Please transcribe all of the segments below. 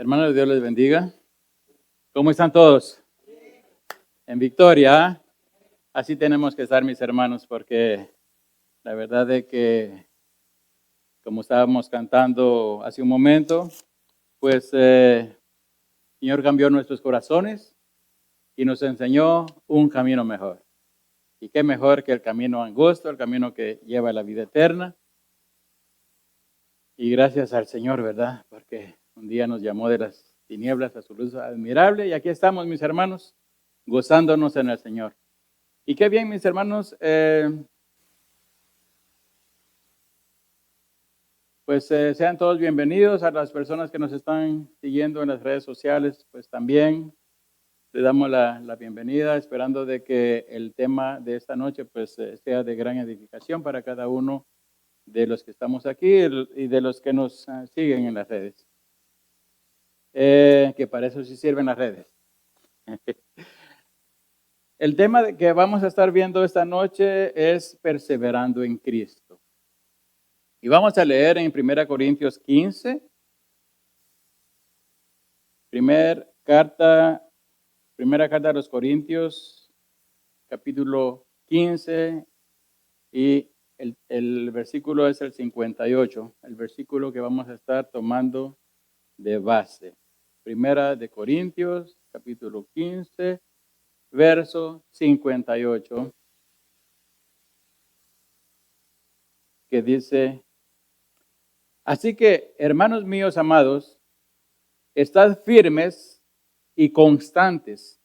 Hermanos, Dios les bendiga. ¿Cómo están todos? En victoria. Así tenemos que estar, mis hermanos, porque la verdad es que, como estábamos cantando hace un momento, pues el Señor cambió nuestros corazones y nos enseñó un camino mejor. Y qué mejor que el camino angosto, el camino que lleva a la vida eterna. Y gracias al Señor, ¿verdad? Porque un día nos llamó de las tinieblas a su luz admirable. Y aquí estamos, mis hermanos, gozándonos en el Señor. Y qué bien, mis hermanos. Sean todos bienvenidos. A las personas que nos están siguiendo en las redes sociales, pues también les damos la bienvenida, esperando de que el tema de esta noche pues sea de gran edificación para cada uno de los que estamos aquí y de los que nos siguen en las redes. Que para eso sí sirven las redes. El tema que vamos a estar viendo esta noche es perseverando en Cristo. Y vamos a leer en 1 Corintios 15, primera carta a los Corintios, capítulo 15, y el versículo es el 58, el versículo que vamos a estar tomando de base. 1 Corintios, capítulo 15, verso 58, que dice: así que, hermanos míos amados, estad firmes y constantes,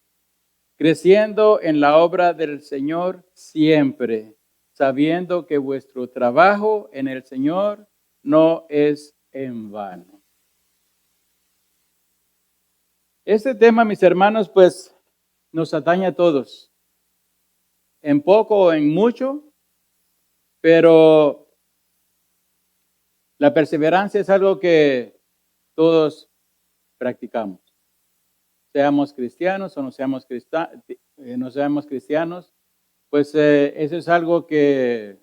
creciendo en la obra del Señor siempre, sabiendo que vuestro trabajo en el Señor no es en vano. Este tema, mis hermanos, pues nos atañe a todos, en poco o en mucho, pero la perseverancia es algo que todos practicamos. Seamos cristianos o no seamos cristianos, pues eso es algo que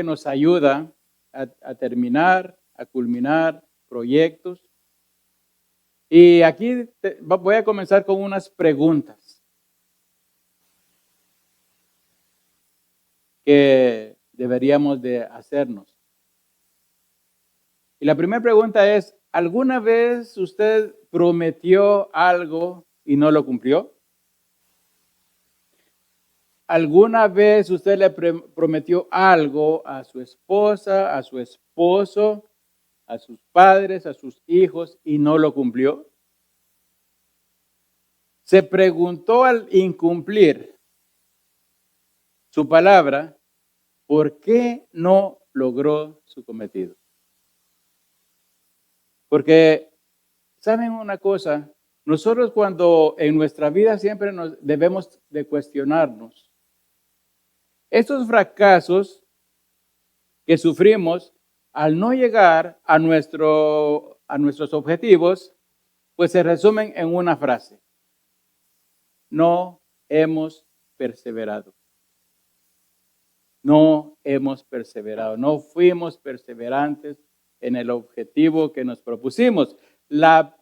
nos ayuda a terminar, a culminar proyectos. Y aquí voy a comenzar con unas preguntas que deberíamos de hacernos. Y la primera pregunta es: ¿alguna vez usted prometió algo y no lo cumplió? ¿Alguna vez usted le prometió algo a su esposa, a su esposo, a sus padres, a sus hijos y no lo cumplió? Se preguntó al incumplir su palabra, ¿por qué no logró su cometido? Porque, ¿saben una cosa? Nosotros cuando en nuestra vida siempre nos debemos de cuestionarnos. Estos fracasos que sufrimos al no llegar a nuestros objetivos, pues se resumen en una frase: no hemos perseverado. No hemos perseverado, no fuimos perseverantes en el objetivo que nos propusimos. La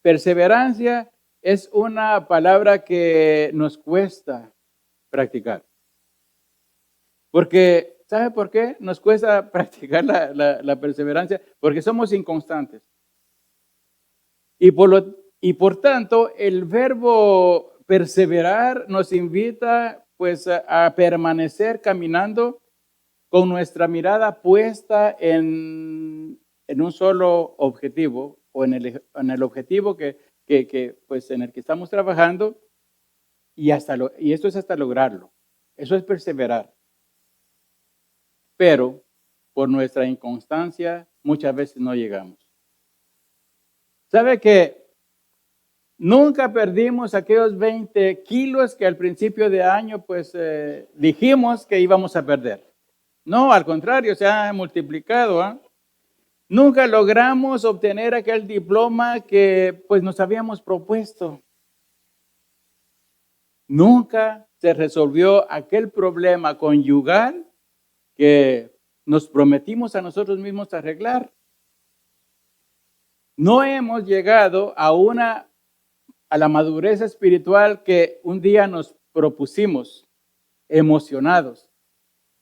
perseverancia es una palabra que nos cuesta practicar. Porque, ¿sabe por qué nos cuesta practicar la perseverancia? Porque somos inconstantes. Y por tanto, el verbo perseverar nos invita pues a permanecer caminando con nuestra mirada puesta en un solo objetivo, o en el objetivo pues en el que estamos trabajando, y esto es hasta lograrlo. Eso es perseverar. Pero por nuestra inconstancia muchas veces no llegamos. ¿Sabe que nunca perdimos aquellos 20 kilos que al principio de año pues dijimos que íbamos a perder? No, al contrario, se ha multiplicado. Nunca logramos obtener aquel diploma que pues nos habíamos propuesto. Nunca se resolvió aquel problema conyugal que nos prometimos a nosotros mismos arreglar. No hemos llegado a la madurez espiritual que un día nos propusimos, emocionados,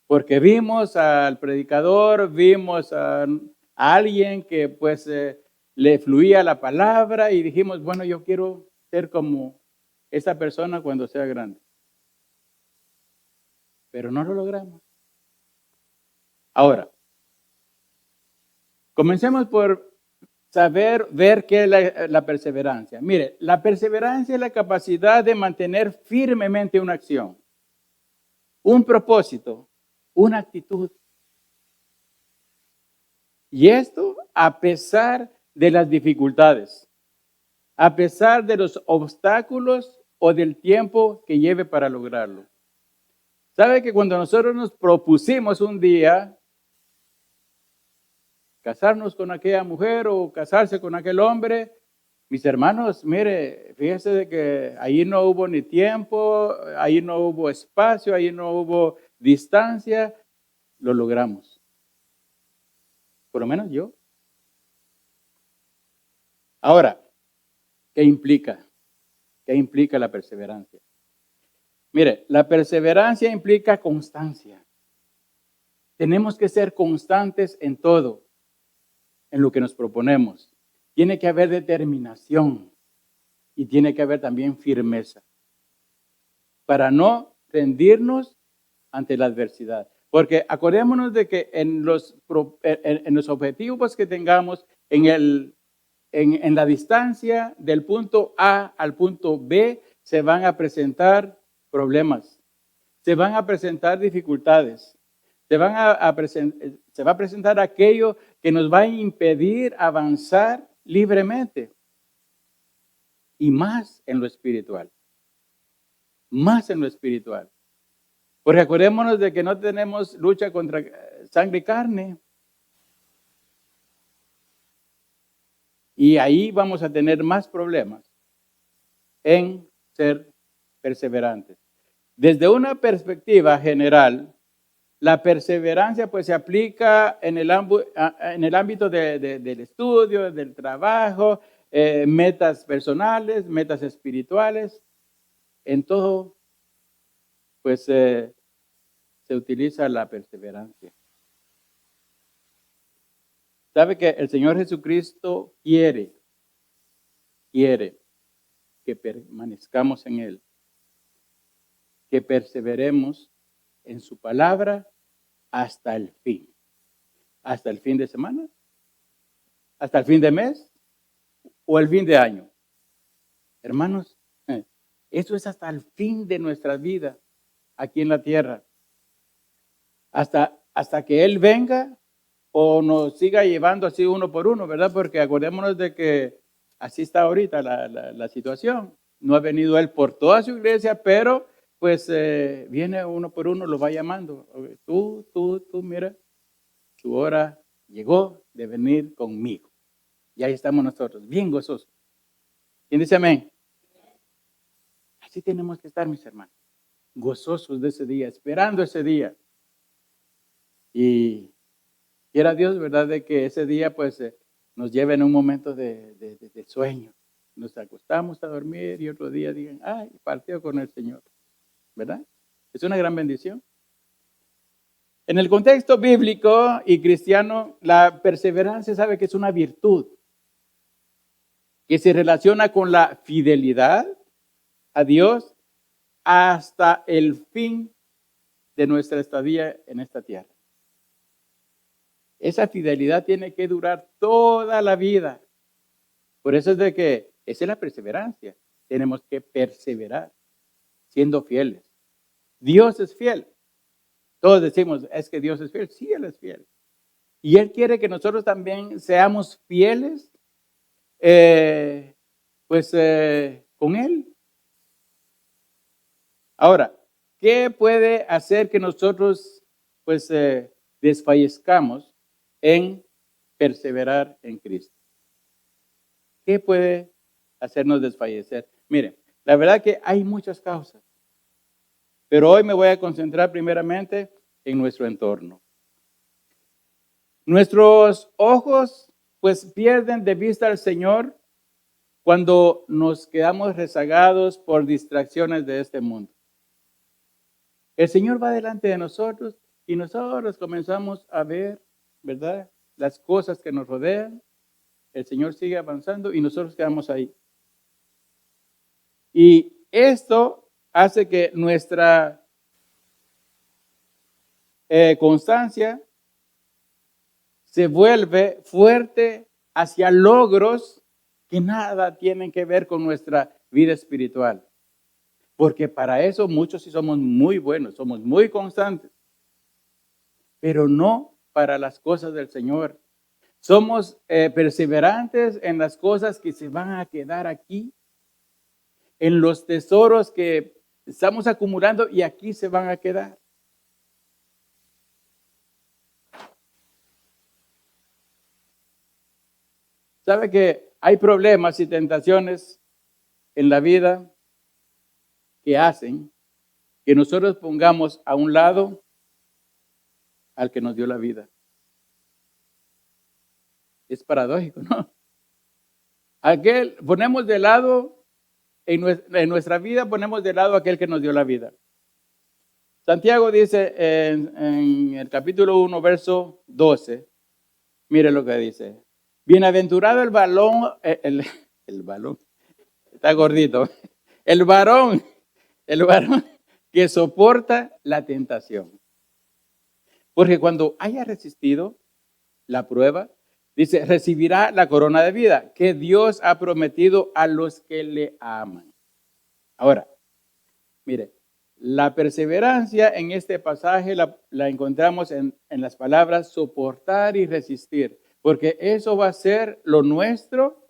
porque vimos al predicador, vimos a alguien que pues le fluía la palabra y dijimos, bueno, yo quiero ser como esa persona cuando sea grande. Pero no lo logramos. Ahora, comencemos por ver qué es la perseverancia. Mire, la perseverancia es la capacidad de mantener firmemente una acción, un propósito, una actitud. Y esto a pesar de las dificultades, a pesar de los obstáculos o del tiempo que lleve para lograrlo. ¿Sabe que cuando nosotros nos propusimos un día casarnos con aquella mujer o casarse con aquel hombre, mis hermanos, mire, fíjese de que ahí no hubo ni tiempo, ahí no hubo espacio, ahí no hubo distancia, lo logramos. Por lo menos yo. Ahora, ¿qué implica? ¿Qué implica la perseverancia? Mire, la perseverancia implica constancia. Tenemos que ser constantes en todo, en lo que nos proponemos. Tiene que haber determinación y tiene que haber también firmeza para no rendirnos ante la adversidad. Porque acordémonos de que en los objetivos que tengamos, en la distancia del punto A al punto B, se van a presentar problemas, se van a presentar dificultades, se va a presentar aquello que nos va a impedir avanzar libremente. Y más en lo espiritual. Más en lo espiritual. Porque acordémonos de que no tenemos lucha contra sangre y carne. Y ahí vamos a tener más problemas en ser perseverantes. Desde una perspectiva general, la perseverancia pues se aplica en el ámbito del estudio, del trabajo, metas personales, metas espirituales. En todo pues se utiliza la perseverancia. ¿Sabe que el Señor Jesucristo quiere que permanezcamos en Él? Que perseveremos en su palabra hasta el fin. ¿Hasta el fin de semana? ¿Hasta el fin de mes? ¿O el fin de año? Hermanos, eso es hasta el fin de nuestra vida aquí en la tierra. Hasta que Él venga o nos siga llevando así uno por uno, ¿verdad? Porque acordémonos de que así está ahorita la situación. No ha venido Él por toda su iglesia, pero pues viene uno por uno, lo va llamando. Tú, mira, tu hora llegó de venir conmigo. Y ahí estamos nosotros, bien gozosos. ¿Quién dice amén? Así tenemos que estar, mis hermanos, gozosos de ese día, esperando ese día. Y quiera Dios, ¿verdad?, de que ese día pues nos lleve en un momento de sueño. Nos acostamos a dormir y otro día digan, ay, partió con el Señor. ¿Verdad? Es una gran bendición. En el contexto bíblico y cristiano, la perseverancia sabe que es una virtud que se relaciona con la fidelidad a Dios hasta el fin de nuestra estadía en esta tierra. Esa fidelidad tiene que durar toda la vida. Por eso es de que esa es la perseverancia. Tenemos que perseverar siendo fieles. Dios es fiel. Todos decimos, es que Dios es fiel. Sí, Él es fiel. Y Él quiere que nosotros también seamos fieles, con Él. Ahora, ¿qué puede hacer que nosotros, desfallezcamos en perseverar en Cristo? ¿Qué puede hacernos desfallecer? Mire, la verdad que hay muchas causas. Pero hoy me voy a concentrar primeramente en nuestro entorno. Nuestros ojos pues pierden de vista al Señor cuando nos quedamos rezagados por distracciones de este mundo. El Señor va delante de nosotros y nosotros comenzamos a ver, ¿verdad?, las cosas que nos rodean. El Señor sigue avanzando y nosotros quedamos ahí. Y esto hace que nuestra constancia se vuelve fuerte hacia logros que nada tienen que ver con nuestra vida espiritual. Porque para eso muchos sí somos muy buenos, somos muy constantes, pero no para las cosas del Señor. Somos perseverantes en las cosas que se van a quedar aquí, en los tesoros que estamos acumulando y aquí se van a quedar. ¿Sabe que hay problemas y tentaciones en la vida que hacen que nosotros pongamos a un lado al que nos dio la vida? Es paradójico, ¿no? Ponemos de lado, en nuestra vida ponemos de lado a aquel que nos dio la vida. Santiago dice en el capítulo 1, verso 12, mire lo que dice. Bienaventurado el varón, está gordito, el varón que soporta la tentación. Porque cuando haya resistido la prueba, dice, recibirá la corona de vida que Dios ha prometido a los que le aman. Ahora, mire, la perseverancia en este pasaje la encontramos en las palabras soportar y resistir, porque eso va a ser lo nuestro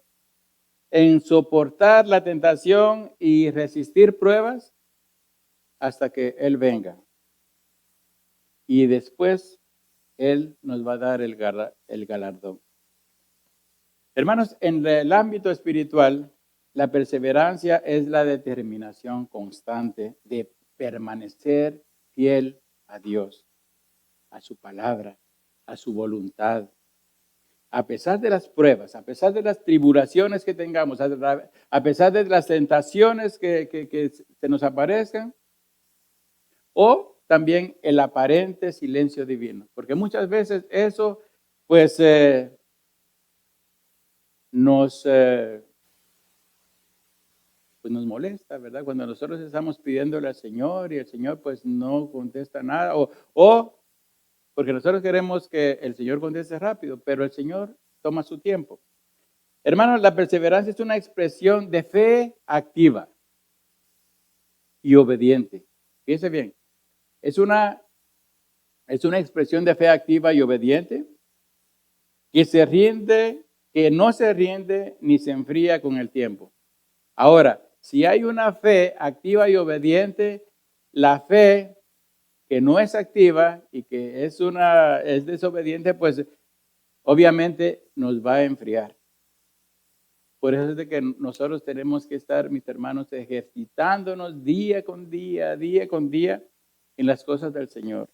en soportar la tentación y resistir pruebas hasta que Él venga. Y después Él nos va a dar el galardón. Hermanos, en el ámbito espiritual, la perseverancia es la determinación constante de permanecer fiel a Dios, a su palabra, a su voluntad. A pesar de las pruebas, a pesar de las tribulaciones que tengamos, a pesar de las tentaciones que se nos aparezcan, o también el aparente silencio divino. Porque muchas veces eso, pues, nos molesta, ¿verdad? Cuando nosotros estamos pidiéndole al Señor y el Señor pues no contesta nada, o porque nosotros queremos que el Señor conteste rápido, pero el Señor toma su tiempo. Hermanos, la perseverancia es una expresión de fe activa y obediente. Fíjense bien, es una expresión de fe activa y obediente que no se rinde ni se enfría con el tiempo. Ahora, si hay una fe activa y obediente, la fe que no es activa y que es desobediente, pues obviamente nos va a enfriar. Por eso es de que nosotros tenemos que estar, mis hermanos, ejercitándonos día con día en las cosas del Señor.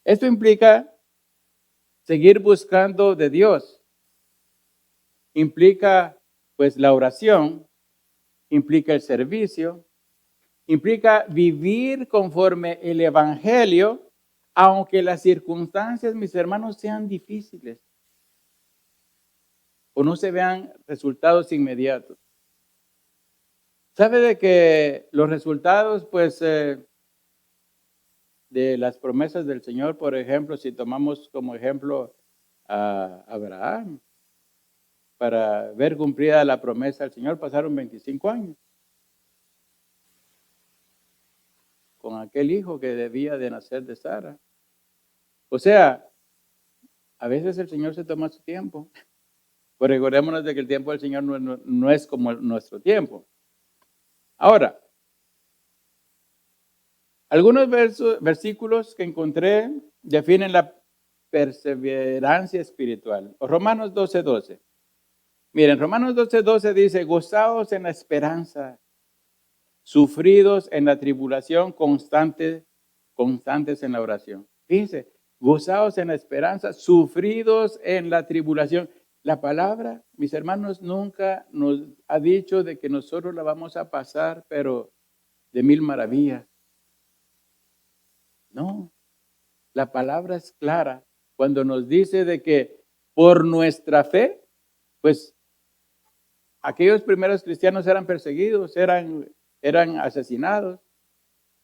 Esto implica seguir buscando de Dios. Implica pues la oración, implica el servicio, implica vivir conforme el Evangelio, aunque las circunstancias, mis hermanos, sean difíciles o no se vean resultados inmediatos. ¿Sabe de que los resultados, pues, de las promesas del Señor, por ejemplo, si tomamos como ejemplo a Abraham, para ver cumplida la promesa del Señor, pasaron 25 años. Con aquel hijo que debía de nacer de Sara. O sea, a veces el Señor se toma su tiempo. Pues recordémonos de que el tiempo del Señor no es como nuestro tiempo. Ahora, algunos versículos que encontré definen la perseverancia espiritual. Romanos 12:12. Miren, Romanos 12:12 dice, gozaos en la esperanza, sufridos en la tribulación, constantes en la oración. Fíjense, Gozaos en la esperanza, sufridos en la tribulación. La palabra, mis hermanos, nunca nos ha dicho de que nosotros la vamos a pasar, pero de mil maravillas. No, la palabra es clara cuando nos dice de que por nuestra fe, pues aquellos primeros cristianos eran perseguidos, eran asesinados.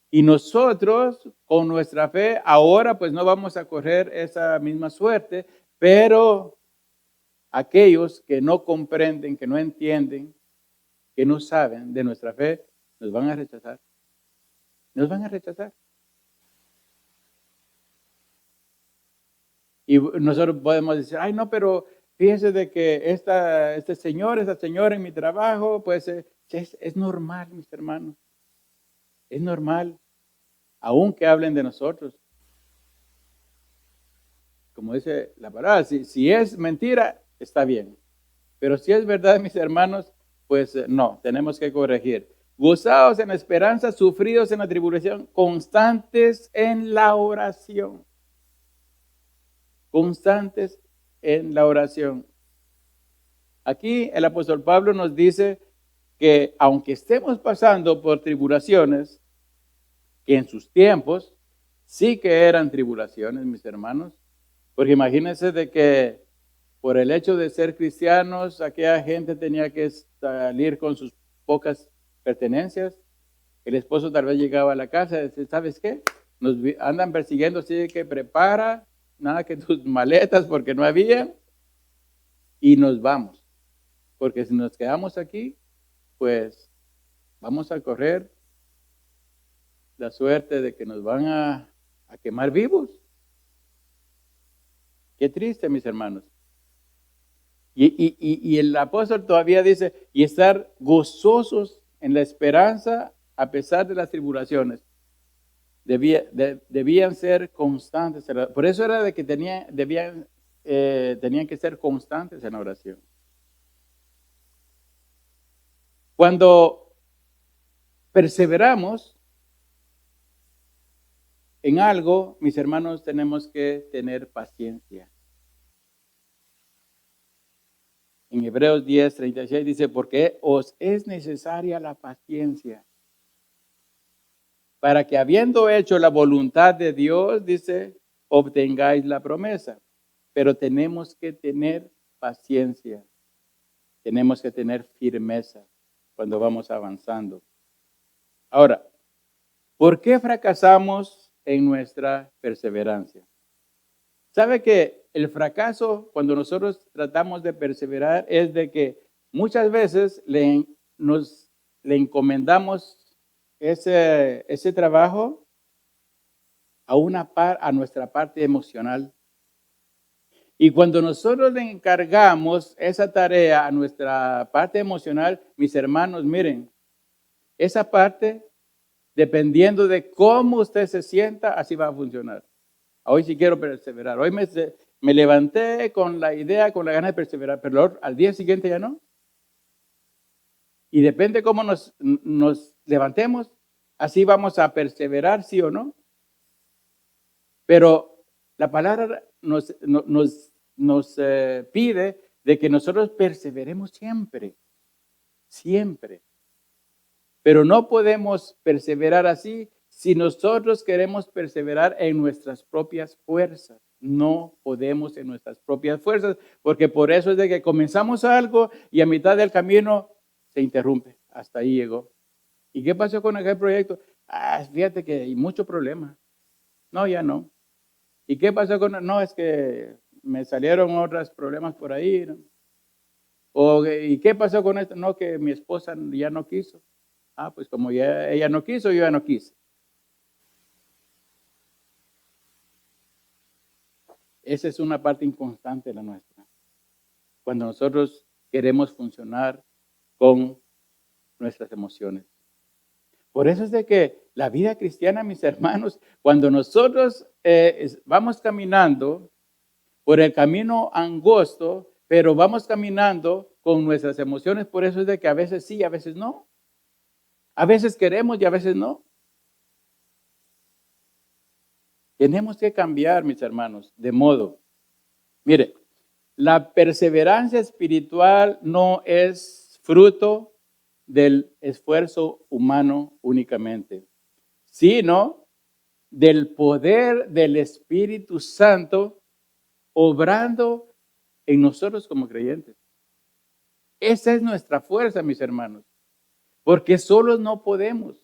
Y nosotros, con nuestra fe, ahora pues no vamos a correr esa misma suerte, pero aquellos que no comprenden, que no entienden, que no saben de nuestra fe, nos van a rechazar. Nos van a rechazar. Y nosotros podemos decir, ay no, pero fíjese de que este señor, esta señora en mi trabajo, pues es normal, mis hermanos. Es normal, aunque hablen de nosotros. Como dice la palabra, si es mentira, está bien. Pero si es verdad, mis hermanos, pues no, tenemos que corregir. Gozaos en la esperanza, sufridos en la tribulación, constantes en la oración. Constantes en la oración. Aquí el apóstol Pablo nos dice que aunque estemos pasando por tribulaciones, que en sus tiempos sí que eran tribulaciones, mis hermanos, porque imagínense de que por el hecho de ser cristianos, aquella gente tenía que salir con sus pocas pertenencias. El esposo tal vez llegaba a la casa y decía, ¿sabes qué? Nos andan persiguiendo, así que prepara, nada que tus maletas porque no había, y nos vamos. Porque si nos quedamos aquí, pues vamos a correr la suerte de que nos van a quemar vivos. Qué triste, mis hermanos. Y el apóstol todavía dice, y estar gozosos en la esperanza a pesar de las tribulaciones. Debían ser constantes. Por eso era de que tenían que ser constantes en la oración. Cuando perseveramos en algo, mis hermanos, tenemos que tener paciencia. En Hebreos 10:36 dice, porque os es necesaria la paciencia, para que habiendo hecho la voluntad de Dios, dice, obtengáis la promesa. Pero tenemos que tener paciencia, tenemos que tener firmeza cuando vamos avanzando. Ahora, ¿por qué fracasamos en nuestra perseverancia? ¿Sabe que el fracaso, cuando nosotros tratamos de perseverar, es de que muchas veces le encomendamos ese trabajo a nuestra parte emocional? Y cuando nosotros le encargamos esa tarea a nuestra parte emocional, mis hermanos, miren, esa parte, dependiendo de cómo usted se sienta, así va a funcionar. Hoy sí quiero perseverar. Hoy me levanté con la idea, con la gana de perseverar, pero al día siguiente ya no. Y depende cómo nos levantemos, así vamos a perseverar, sí o no. Pero la palabra nos pide de que nosotros perseveremos siempre, siempre. Pero no podemos perseverar así si nosotros queremos perseverar en nuestras propias fuerzas. No podemos en nuestras propias fuerzas, porque por eso es de que comenzamos algo y a mitad del camino se interrumpe. Hasta ahí llegó. ¿Y qué pasó con aquel proyecto? Fíjate que hay mucho problema. No, ya no. ¿Y qué pasó con? No, es que me salieron otros problemas por ahí, ¿no? ¿Y qué pasó con esto? No, que mi esposa ya no quiso. Pues como ya ella no quiso, yo ya no quise. Esa es una parte inconstante de la nuestra. Cuando nosotros queremos funcionar con nuestras emociones. Por eso es de que la vida cristiana, mis hermanos, cuando nosotros vamos caminando por el camino angosto, pero vamos caminando con nuestras emociones, por eso es de que a veces sí, a veces no. A veces queremos y a veces no. Tenemos que cambiar, mis hermanos, de modo. Mire, la perseverancia espiritual no es fruto del esfuerzo humano únicamente, sino del poder del Espíritu Santo obrando en nosotros como creyentes. Esa es nuestra fuerza, mis hermanos, porque solos no podemos.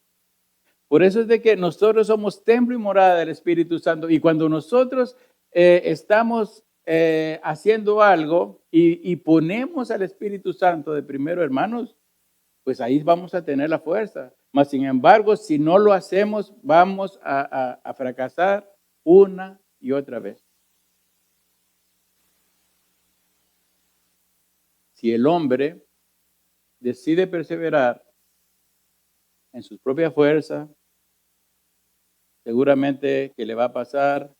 Por eso es de que nosotros somos templo y morada del Espíritu Santo, y cuando nosotros estamos haciendo algo y ponemos al Espíritu Santo de primero, hermanos, pues ahí vamos a tener la fuerza. Mas, sin embargo, si no lo hacemos, vamos a fracasar una y otra vez. Si el hombre decide perseverar en su propia fuerza, seguramente que le va a pasar,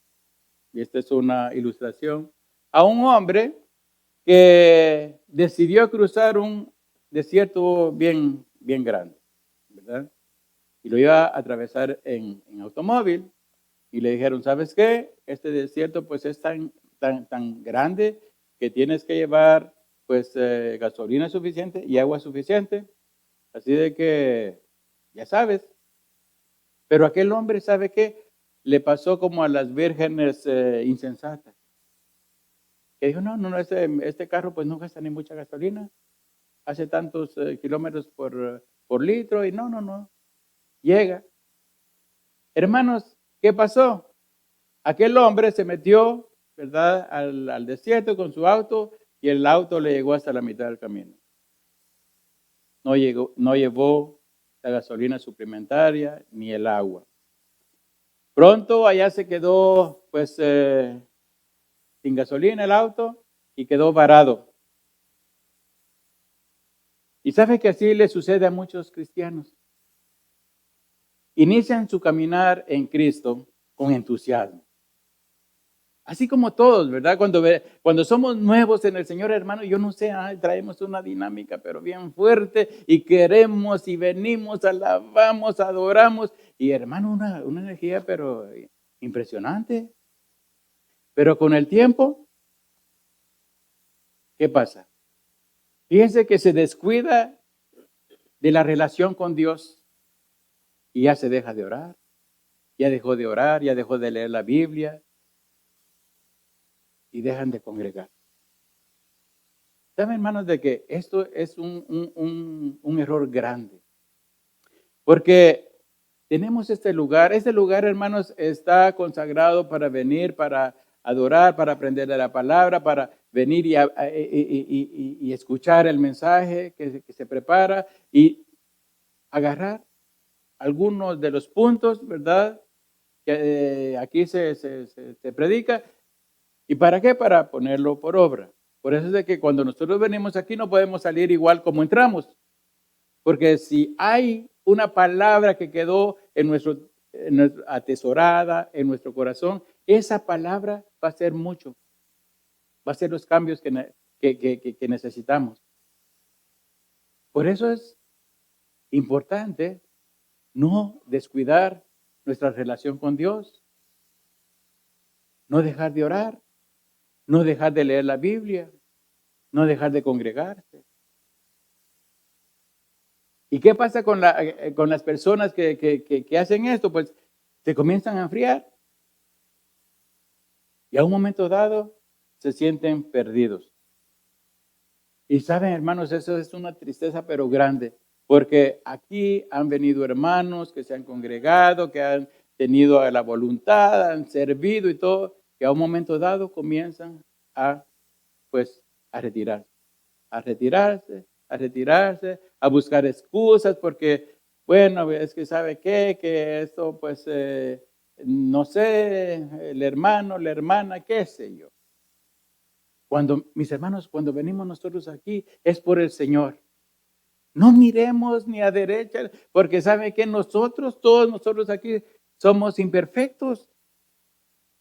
y esta es una ilustración, a un hombre que decidió cruzar un desierto bien grande, ¿verdad? Y lo iba a atravesar en automóvil, y le dijeron, ¿sabes qué? Este desierto pues es tan grande que tienes que llevar pues gasolina suficiente y agua suficiente, así de que ya sabes. Pero aquel hombre, ¿sabe qué? Le pasó como a las vírgenes insensatas, que dijo, no, este carro pues no gasta ni mucha gasolina, hace tantos kilómetros por litro y no, llega. Hermanos, ¿qué pasó? Aquel hombre se metió, ¿verdad?, al desierto con su auto y el auto le llegó hasta la mitad del camino. No llevó la gasolina suplementaria ni el agua. Pronto allá se quedó pues sin gasolina el auto y quedó varado. Y sabe que así le sucede a muchos cristianos. Inician su caminar en Cristo con entusiasmo. Así como todos, ¿verdad? Cuando somos nuevos en el Señor, hermano, yo no sé, traemos una dinámica, pero bien fuerte, y queremos y venimos, alabamos, adoramos, y hermano, una energía, pero impresionante. Pero con el tiempo, ¿qué pasa? Fíjense que se descuida de la relación con Dios y ya se deja de orar, ya dejó de orar, ya dejó de leer la Biblia y dejan de congregar. ¿Saben, hermanos, de que esto es un error grande? Porque tenemos este lugar, hermanos, está consagrado para venir, para adorar, para aprender de la palabra, para venir y escuchar el mensaje que se prepara y agarrar algunos de los puntos, ¿verdad?, que aquí se predica. ¿Y para qué? Para ponerlo por obra. Por eso es de que cuando nosotros venimos aquí no podemos salir igual como entramos. Porque si hay una palabra que quedó atesorada en nuestro corazón, esa palabra va a ser mucho. Va a ser los cambios que necesitamos. Por eso es importante no descuidar nuestra relación con Dios, no dejar de orar, no dejar de leer la Biblia, no dejar de congregarse. ¿Y qué pasa con las personas que hacen esto? Pues se comienzan a enfriar y a un momento dado se sienten perdidos. Y saben, hermanos, eso es una tristeza pero grande, porque aquí han venido hermanos que se han congregado, que han tenido la voluntad, han servido y todo, que a un momento dado comienzan a retirarse, a buscar excusas, porque, bueno, es que sabe qué, que esto, pues, no sé, el hermano, la hermana, qué sé yo. Mis hermanos, cuando venimos nosotros aquí, es por el Señor. No miremos ni a derecha, porque sabe que todos nosotros aquí, somos imperfectos.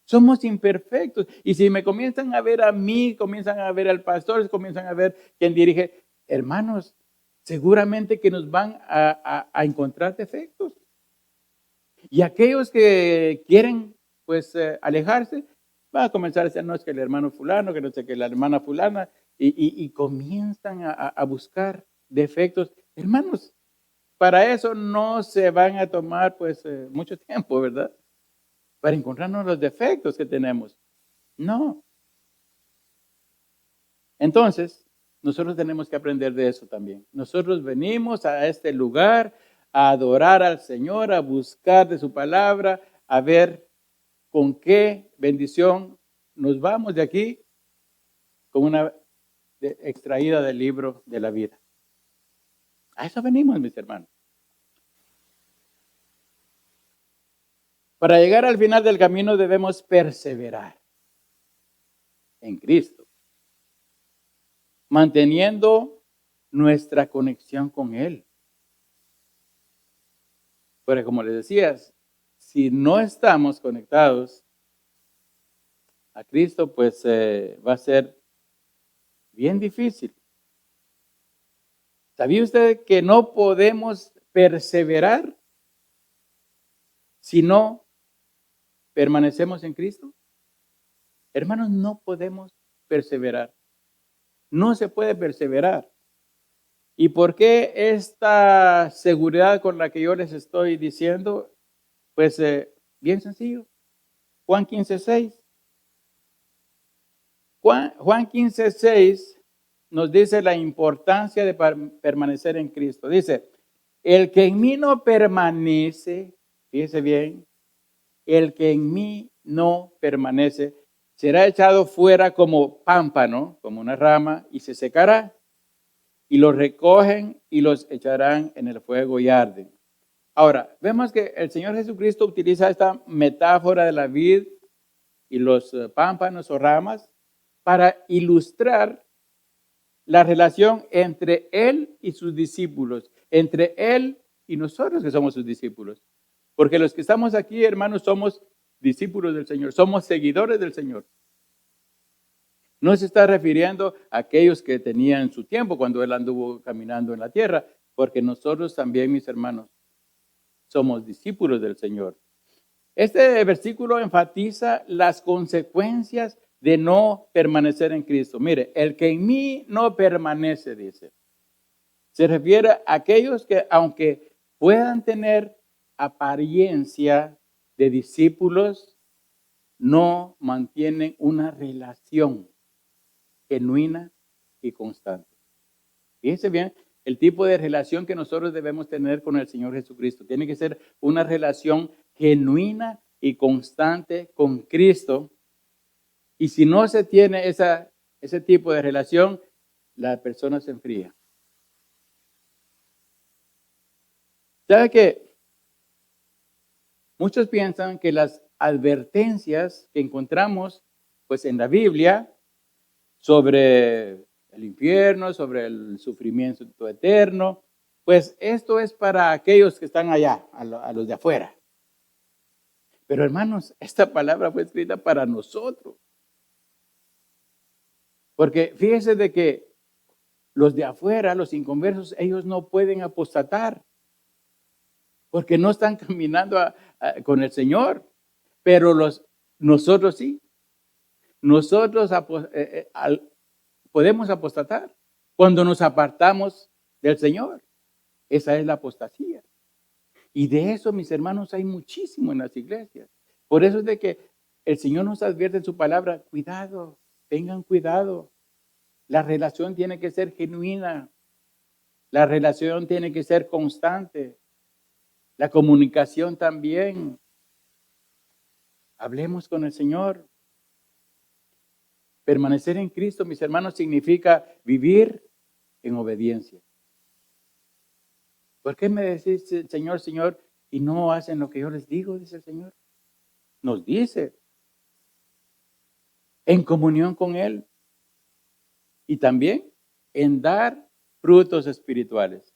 Somos imperfectos. Y si me comienzan a ver a mí, comienzan a ver al pastor, comienzan a ver quien dirige, hermanos, seguramente que nos van a encontrar defectos. Y aquellos que quieren pues alejarse, va a comenzar a decir, no es que el hermano fulano, que no sé qué, la hermana fulana, y comienzan a buscar defectos. Hermanos, para eso no se van a tomar pues mucho tiempo, ¿verdad? Para encontrarnos los defectos que tenemos. No. Entonces, nosotros tenemos que aprender de eso también. Nosotros venimos a este lugar a adorar al Señor, a buscar de su palabra, a ver con qué bendición nos vamos de aquí con una extraída del libro de la vida. A eso venimos, mis hermanos. Para llegar al final del camino debemos perseverar en Cristo, manteniendo nuestra conexión con Él. Pero como les decía, si no estamos conectados a Cristo, pues va a ser bien difícil. ¿Sabía usted que no podemos perseverar si no permanecemos en Cristo? Hermanos, no podemos perseverar. No se puede perseverar. ¿Y por qué esta seguridad con la que yo les estoy diciendo? Pues bien sencillo. Juan 15:6. Juan 15:6 nos dice la importancia de permanecer en Cristo. Dice, el que en mí no permanece, fíjese bien, el que en mí no permanece, será echado fuera como pámpano, como una rama, y se secará. Y los recogen y los echarán en el fuego y arden. Ahora, vemos que el Señor Jesucristo utiliza esta metáfora de la vid y los pámpanos o ramas para ilustrar la relación entre Él y sus discípulos, entre Él y nosotros que somos sus discípulos. Porque los que estamos aquí, hermanos, somos discípulos del Señor, somos seguidores del Señor. No se está refiriendo a aquellos que tenían su tiempo cuando Él anduvo caminando en la tierra, porque nosotros también, mis hermanos, somos discípulos del Señor. Este versículo enfatiza las consecuencias de no permanecer en Cristo. Mire, el que en mí no permanece, dice, se refiere a aquellos que, aunque puedan tener apariencia de discípulos, no mantienen una relación genuina y constante. Fíjense bien, el tipo de relación que nosotros debemos tener con el Señor Jesucristo. Tiene que ser una relación genuina y constante con Cristo. Y si no se tiene ese tipo de relación, la persona se enfría. ¿Sabe qué? Muchos piensan que las advertencias que encontramos pues, en la Biblia sobre el infierno, sobre el sufrimiento eterno, pues esto es para aquellos que están allá, a los de afuera. Pero hermanos, esta palabra fue escrita para nosotros. Porque fíjese de que los de afuera, los inconversos, ellos no pueden apostatar. Porque no están caminando con el Señor. Pero nosotros sí. Nosotros podemos apostatar cuando nos apartamos del Señor. Esa es la apostasía. Y de eso, mis hermanos, hay muchísimo en las iglesias. Por eso es de que el Señor nos advierte en su palabra, cuidado, tengan cuidado. La relación tiene que ser genuina. La relación tiene que ser constante. La comunicación también. Hablemos con el Señor. Permanecer en Cristo, mis hermanos, significa vivir en obediencia. ¿Por qué me decís, Señor, Señor, y no hacen lo que yo les digo? Dice el Señor. Nos dice. En comunión con Él. Y también en dar frutos espirituales.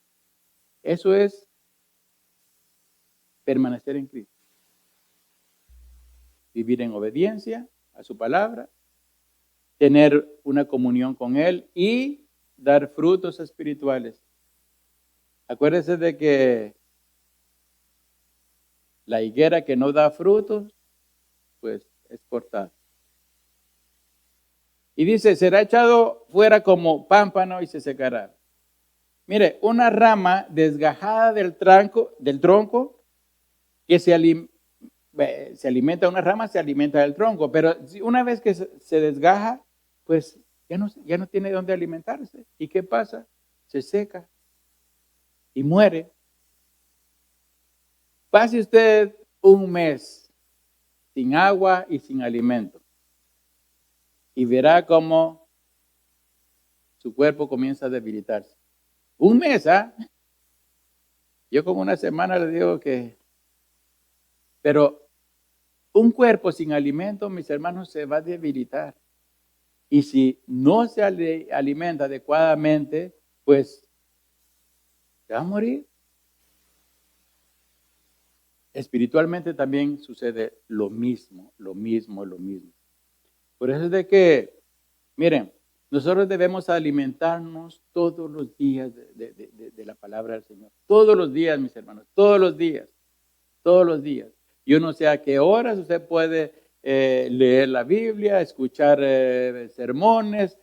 Eso es permanecer en Cristo. Vivir en obediencia a su palabra. Tener una comunión con Él y dar frutos espirituales. Acuérdese de que la higuera que no da frutos pues es cortado. Y dice, será echado fuera como pámpano y se secará. Mire, una rama desgajada del tronco que se alimenta, una rama se alimenta del tronco, pero una vez que se desgaja, pues ya no tiene dónde alimentarse. ¿Y qué pasa? Se seca y muere. Pase usted un mes sin agua y sin alimento y verá cómo su cuerpo comienza a debilitarse. Un mes, ¿ah? Yo como una semana le digo que... Pero un cuerpo sin alimento, mis hermanos, se va a debilitar. Y si no se alimenta adecuadamente, pues se va a morir. Espiritualmente también sucede lo mismo. Por eso es de que, miren, nosotros debemos alimentarnos todos los días de la palabra del Señor. Todos los días, mis hermanos, todos los días. Yo no sé a qué horas usted puede leer la Biblia, escuchar sermones,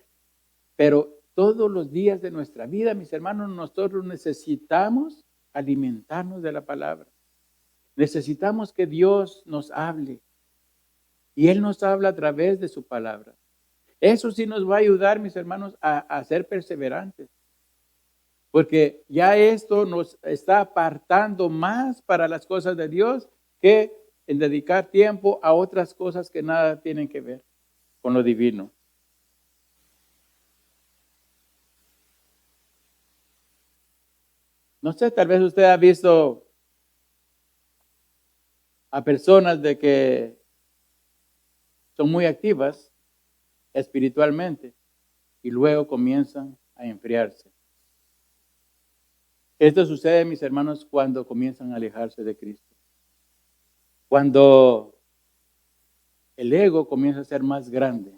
pero todos los días de nuestra vida, mis hermanos, nosotros necesitamos alimentarnos de la palabra. Necesitamos que Dios nos hable. Y Él nos habla a través de su palabra. Eso sí nos va a ayudar, mis hermanos, a ser perseverantes. Porque ya esto nos está apartando más para las cosas de Dios que en dedicar tiempo a otras cosas que nada tienen que ver con lo divino. No sé, tal vez usted ha visto a personas de que son muy activas espiritualmente y luego comienzan a enfriarse. Esto sucede, mis hermanos, cuando comienzan a alejarse de Cristo. Cuando el ego comienza a ser más grande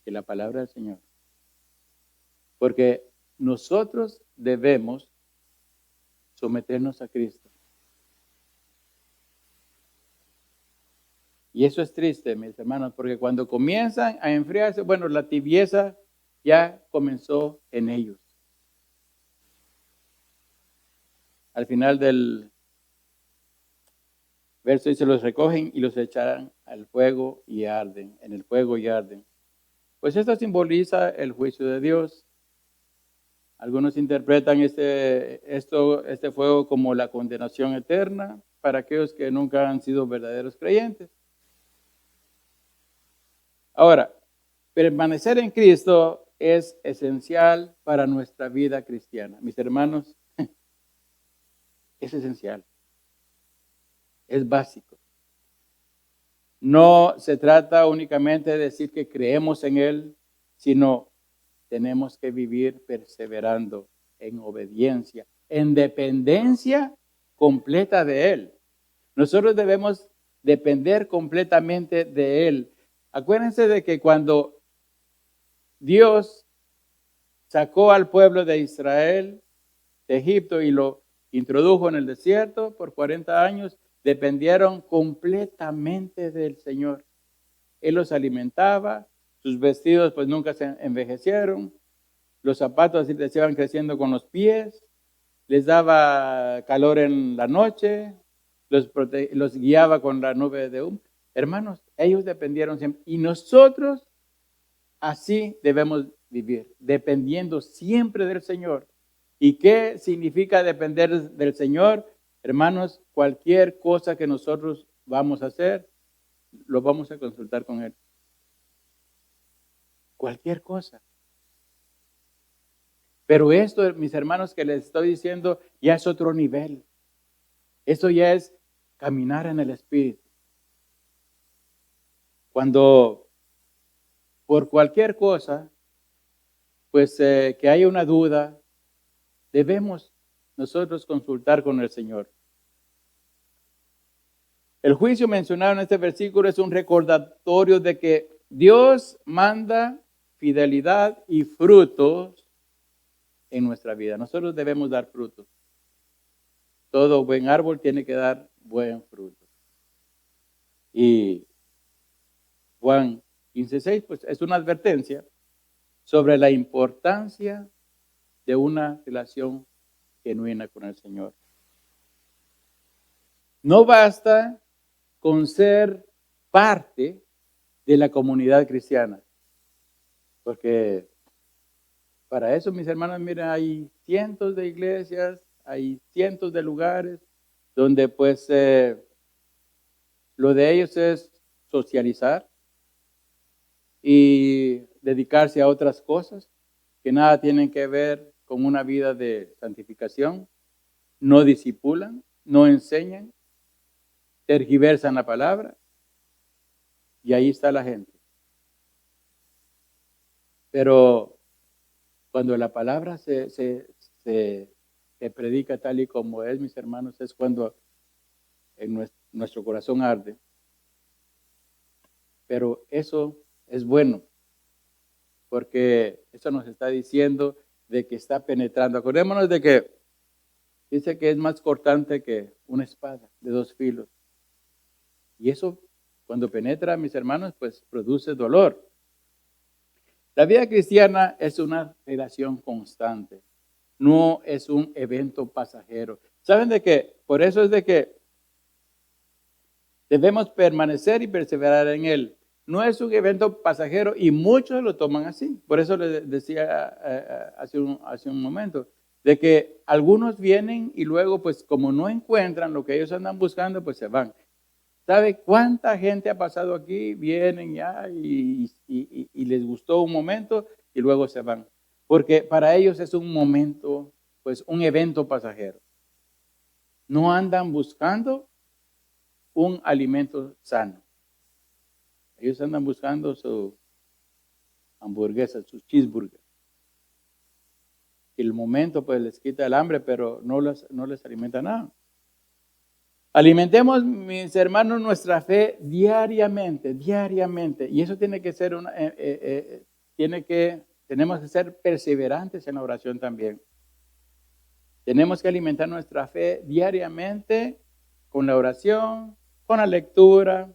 que la palabra del Señor. Porque nosotros debemos someternos a Cristo. Y eso es triste, mis hermanos, porque cuando comienzan a enfriarse, bueno, la tibieza ya comenzó en ellos. Al final del verso dice, los recogen y los echarán al fuego y arden, en el fuego y arden. Pues esto simboliza el juicio de Dios. Algunos interpretan este fuego como la condenación eterna para aquellos que nunca han sido verdaderos creyentes. Ahora, permanecer en Cristo es esencial para nuestra vida cristiana. Mis hermanos, es esencial. Es básico. No se trata únicamente de decir que creemos en Él, sino tenemos que vivir perseverando en obediencia, en dependencia completa de Él. Nosotros debemos depender completamente de Él. Acuérdense de que cuando Dios sacó al pueblo de Israel de Egipto y lo introdujo en el desierto por 40 años, dependieron completamente del Señor. Él los alimentaba, sus vestidos pues nunca se envejecieron, los zapatos así les iban creciendo con los pies, les daba calor en la noche, los guiaba con la nube de humo. Hermanos, ellos dependieron siempre. Y nosotros así debemos vivir, dependiendo siempre del Señor. ¿Y qué significa depender del Señor? Hermanos, cualquier cosa que nosotros vamos a hacer, lo vamos a consultar con Él. Cualquier cosa. Pero esto, mis hermanos, que les estoy diciendo, ya es otro nivel. Eso ya es caminar en el Espíritu. Cuando por cualquier cosa, pues que haya una duda, debemos nosotros consultar con el Señor. El juicio mencionado en este versículo es un recordatorio de que Dios manda fidelidad y frutos en nuestra vida. Nosotros debemos dar frutos. Todo buen árbol tiene que dar buen fruto. Y Juan 15:6, pues es una advertencia sobre la importancia de una relación genuina con el Señor. No basta con ser parte de la comunidad cristiana, porque para eso, mis hermanos, miren, hay cientos de iglesias, hay cientos de lugares donde pues lo de ellos es socializar y dedicarse a otras cosas que nada tienen que ver con una vida de santificación. No discipulan, no enseñan, tergiversan la palabra y ahí está la gente. Pero cuando la palabra se predica tal y como es, mis hermanos, es cuando en nuestro corazón arde. Pero eso es bueno, porque eso nos está diciendo de que está penetrando. Acordémonos de que dice que es más cortante que una espada de 2 filos. Y eso, cuando penetra, mis hermanos, pues produce dolor. La vida cristiana es una relación constante, no es un evento pasajero. ¿Saben de qué? Por eso es de que debemos permanecer y perseverar en él. No es un evento pasajero y muchos lo toman así. Por eso les decía hace un momento, de que algunos vienen y luego, pues como no encuentran lo que ellos andan buscando, pues se van. ¿Sabe cuánta gente ha pasado aquí? Vienen ya y les gustó un momento y luego se van. Porque para ellos es un momento, pues un evento pasajero. No andan buscando un alimento sano. Ellos andan buscando su hamburguesa, su cheeseburger. Y el momento pues les quita el hambre, pero no les alimenta nada. Alimentemos, mis hermanos, nuestra fe diariamente. Y eso tiene que ser tenemos que ser perseverantes en la oración también. Tenemos que alimentar nuestra fe diariamente con la oración, con la lectura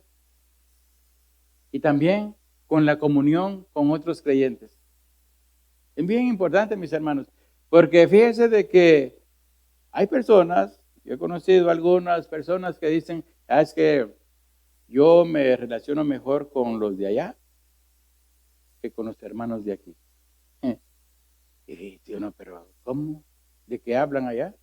y también con la comunión con otros creyentes. Es bien importante, mis hermanos, porque fíjense de que hay personas, yo he conocido algunas personas que dicen, es que yo me relaciono mejor con los de allá que con los hermanos de aquí. Y dice uno, pero ¿cómo? ¿De qué hablan allá?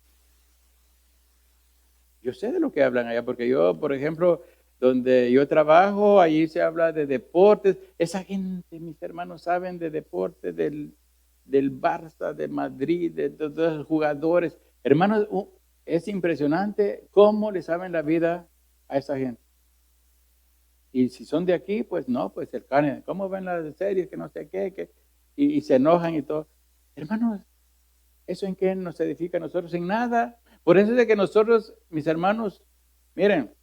Yo sé de lo que hablan allá, porque yo, por ejemplo, donde yo trabajo, allí se habla de deportes. Esa gente, mis hermanos, saben de deportes, del Barça, de Madrid, de todos los jugadores. Hermanos, es impresionante cómo le saben la vida a esa gente. Y si son de aquí, pues no, pues cercanos. ¿Cómo ven las series? Que no sé qué, y se enojan y todo. Hermanos, ¿eso en qué nos edifica a nosotros? En nada. Por eso es de que nosotros, mis hermanos, miren,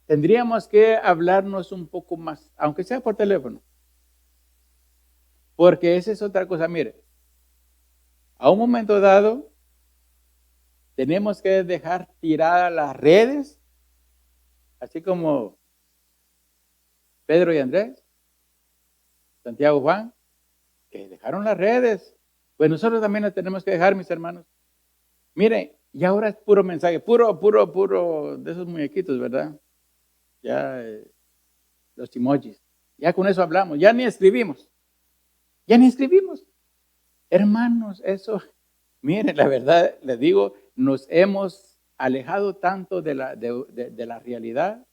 tendríamos que hablarnos un poco más, aunque sea por teléfono. Porque esa es otra cosa, mire. A un momento dado, tenemos que dejar tiradas las redes, así como Pedro y Andrés, Santiago y Juan, que dejaron las redes. Pues nosotros también las tenemos que dejar, mis hermanos. Miren, y ahora es puro mensaje, puro de esos muñequitos, ¿verdad? Ya los emojis. Ya con eso hablamos, ya ni escribimos. Hermanos, eso, miren, la verdad, les digo, nos hemos alejado tanto de la realidad.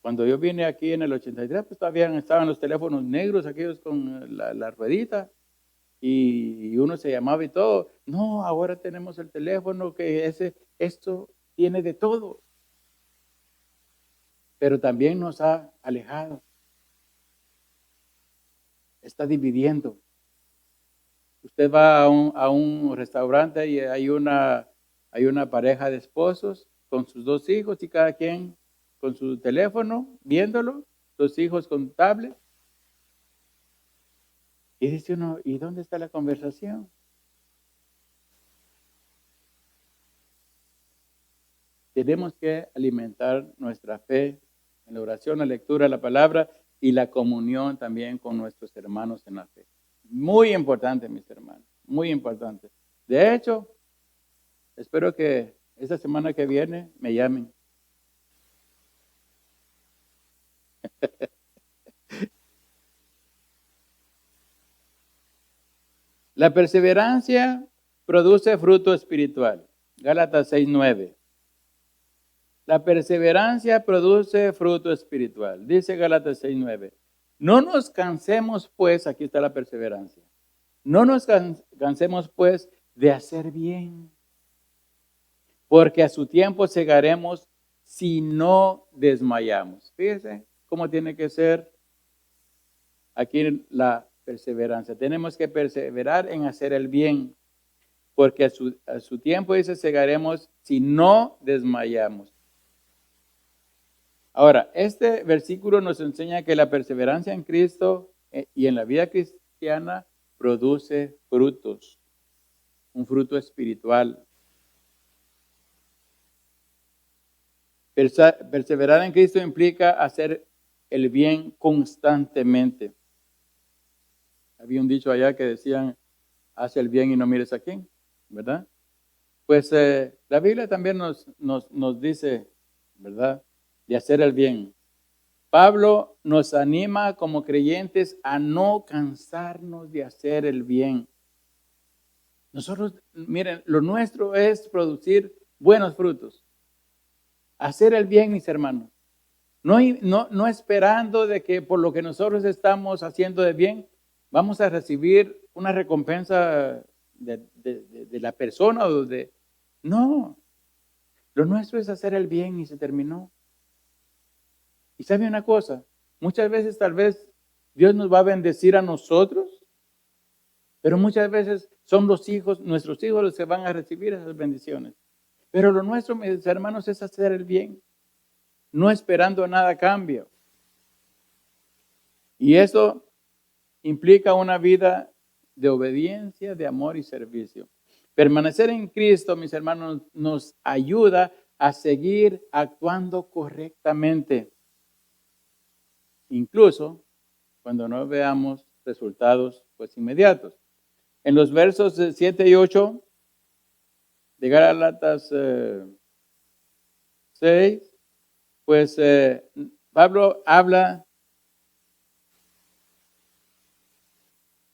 Cuando yo vine aquí en el 83, pues todavía estaban los teléfonos negros, aquellos con la ruedita, y uno se llamaba y todo. No, ahora tenemos el teléfono que esto tiene de todo. Pero también nos ha alejado. Está dividiendo. Usted va a un restaurante y hay una pareja de esposos con sus 2 hijos y cada quien con su teléfono viéndolo, los hijos con tablet. Y dice uno, ¿y dónde está la conversación? Tenemos que alimentar nuestra fe en la oración, la lectura, la palabra y la comunión también con nuestros hermanos en la fe. Muy importante, mis hermanos, muy importante. De hecho, espero que esta semana que viene me llamen. La perseverancia produce fruto espiritual. Gálatas 6:9. La perseverancia produce fruto espiritual. Dice Gálatas 6:9. No nos cansemos pues, aquí está la perseverancia. No nos cansemos pues de hacer bien, porque a su tiempo segaremos si no desmayamos. Fíjense cómo tiene que ser aquí la perseverancia. Tenemos que perseverar en hacer el bien, porque a su tiempo, dice, segaremos si no desmayamos. Ahora, este versículo nos enseña que la perseverancia en Cristo y en la vida cristiana produce frutos, un fruto espiritual. Perseverar en Cristo implica hacer el bien constantemente. Había un dicho allá que decían, haz el bien y no mires a quién, ¿verdad? Pues la Biblia también nos dice, ¿verdad?, de hacer el bien. Pablo nos anima como creyentes a no cansarnos de hacer el bien. Nosotros, miren, lo nuestro es producir buenos frutos. Hacer el bien, mis hermanos. No esperando de que por lo que nosotros estamos haciendo de bien, vamos a recibir una recompensa de la persona o de... No, lo nuestro es hacer el bien y se terminó. Y sabe una cosa, muchas veces tal vez Dios nos va a bendecir a nosotros, pero muchas veces son los hijos, nuestros hijos los que van a recibir esas bendiciones. Pero lo nuestro, mis hermanos, es hacer el bien, no esperando nada a cambio. Y eso implica una vida de obediencia, de amor y servicio. Permanecer en Cristo, mis hermanos, nos ayuda a seguir actuando correctamente, incluso cuando no veamos resultados pues inmediatos. En los versos 7 y 8 de Gálatas 6, pues Pablo habla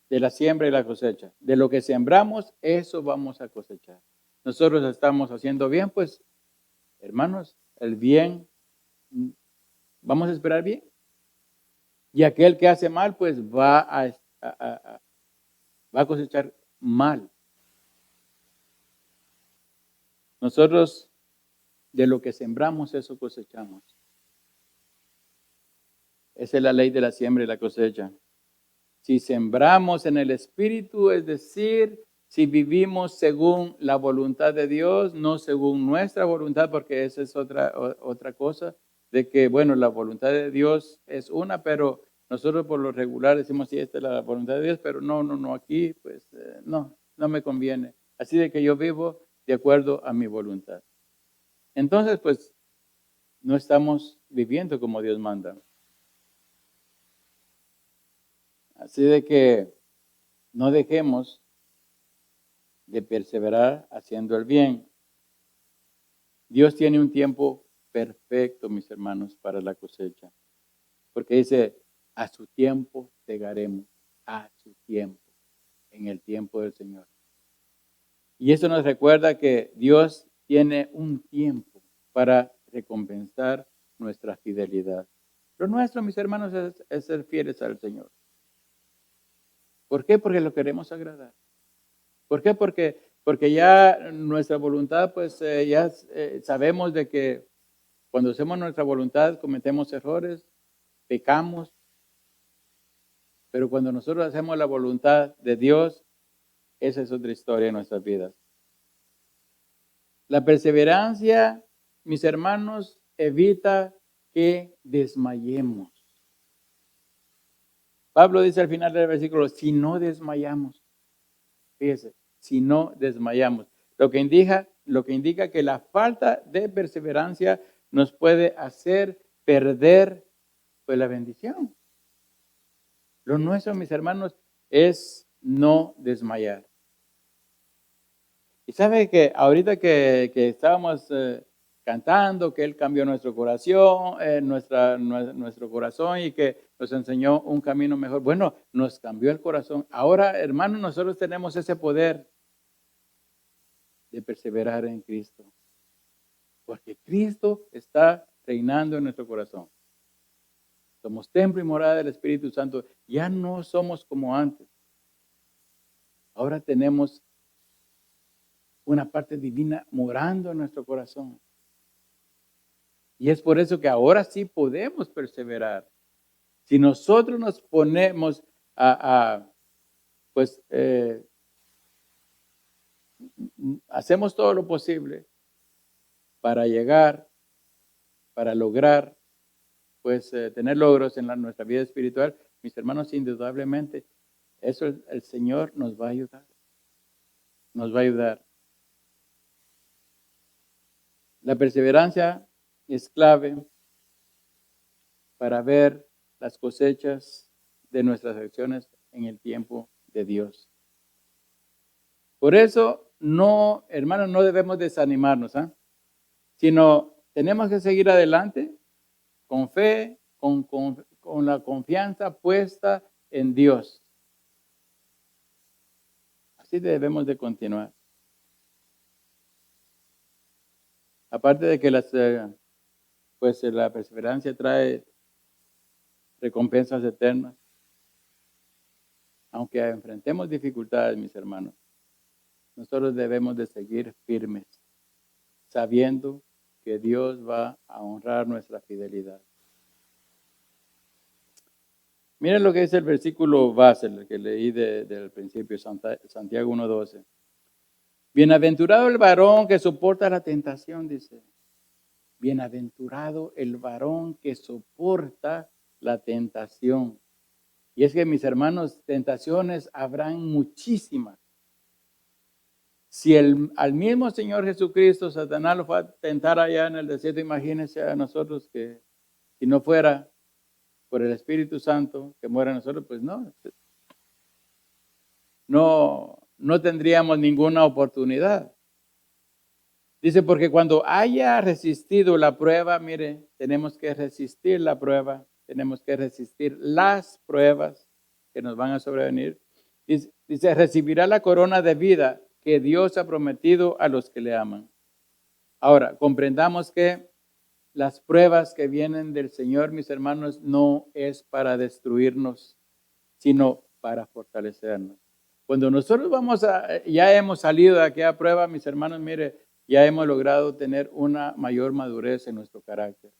de la siembra y la cosecha. De lo que sembramos, eso vamos a cosechar. Nosotros estamos haciendo bien, pues, hermanos, el bien, vamos a esperar bien. Y aquel que hace mal, pues va a cosechar mal. Nosotros, de lo que sembramos, eso cosechamos. Esa es la ley de la siembra y la cosecha. Si sembramos en el Espíritu, es decir, si vivimos según la voluntad de Dios, no según nuestra voluntad, porque esa es otra cosa, de que, bueno, la voluntad de Dios es una, pero nosotros por lo regular decimos, sí, esta es la voluntad de Dios, pero no, aquí, pues, no me conviene. Así de que yo vivo de acuerdo a mi voluntad. Entonces, pues, no estamos viviendo como Dios manda. Así de que no dejemos de perseverar haciendo el bien. Dios tiene un tiempo perfecto, mis hermanos, para la cosecha. Porque dice, a su tiempo segaremos, a su tiempo, en el tiempo del Señor. Y eso nos recuerda que Dios tiene un tiempo para recompensar nuestra fidelidad. Lo nuestro, mis hermanos, es ser fieles al Señor. ¿Por qué? Porque lo queremos agradar. ¿Por qué? Porque ya nuestra voluntad, pues ya sabemos de que cuando hacemos nuestra voluntad cometemos errores, pecamos, pero cuando nosotros hacemos la voluntad de Dios, esa es otra historia en nuestras vidas. La perseverancia, mis hermanos, evita que desmayemos. Pablo dice al final del versículo, si no desmayamos, fíjese, si no desmayamos. Lo que lo que indica que la falta de perseverancia nos puede hacer perder pues la bendición. Lo nuestro, mis hermanos, es no desmayar. Y sabe que ahorita que estábamos cantando, que Él cambió nuestro corazón, nuestro corazón y que nos enseñó un camino mejor. Bueno, nos cambió el corazón. Ahora, hermanos, nosotros tenemos ese poder de perseverar en Cristo. Porque Cristo está reinando en nuestro corazón. Somos templo y morada del Espíritu Santo. Ya no somos como antes. Ahora tenemos una parte divina morando en nuestro corazón. Y es por eso que ahora sí podemos perseverar. Si nosotros nos ponemos hacemos todo lo posible para llegar, para lograr, tener logros en nuestra vida espiritual, mis hermanos, indudablemente, eso el Señor nos va a ayudar. Nos va a ayudar. La perseverancia es clave para ver las cosechas de nuestras acciones en el tiempo de Dios. Por eso, no, hermanos, no debemos desanimarnos, sino tenemos que seguir adelante con fe, con la confianza puesta en Dios. Así debemos de continuar. Aparte de que la perseverancia trae recompensas eternas, aunque enfrentemos dificultades, mis hermanos, nosotros debemos de seguir firmes, sabiendo que Dios va a honrar nuestra fidelidad. Miren lo que dice el versículo base, el que leí del principio, Santiago 1:12. Bienaventurado el varón que soporta la tentación, dice. Bienaventurado el varón que soporta la tentación. Y es que, mis hermanos, tentaciones habrán muchísimas. Si al mismo Señor Jesucristo, Satanás lo fue a tentar allá en el desierto, imagínense a nosotros que si no fuera por el Espíritu Santo que muera en nosotros, pues no tendríamos ninguna oportunidad. Dice, porque cuando haya resistido la prueba, mire, tenemos que resistir la prueba, tenemos que resistir las pruebas que nos van a sobrevenir. Dice, recibirá la corona de vida que Dios ha prometido a los que le aman. Ahora, comprendamos que las pruebas que vienen del Señor, mis hermanos, no es para destruirnos, sino para fortalecernos. Cuando nosotros ya hemos salido de aquella prueba, mis hermanos, mire, ya hemos logrado tener una mayor madurez en nuestro carácter.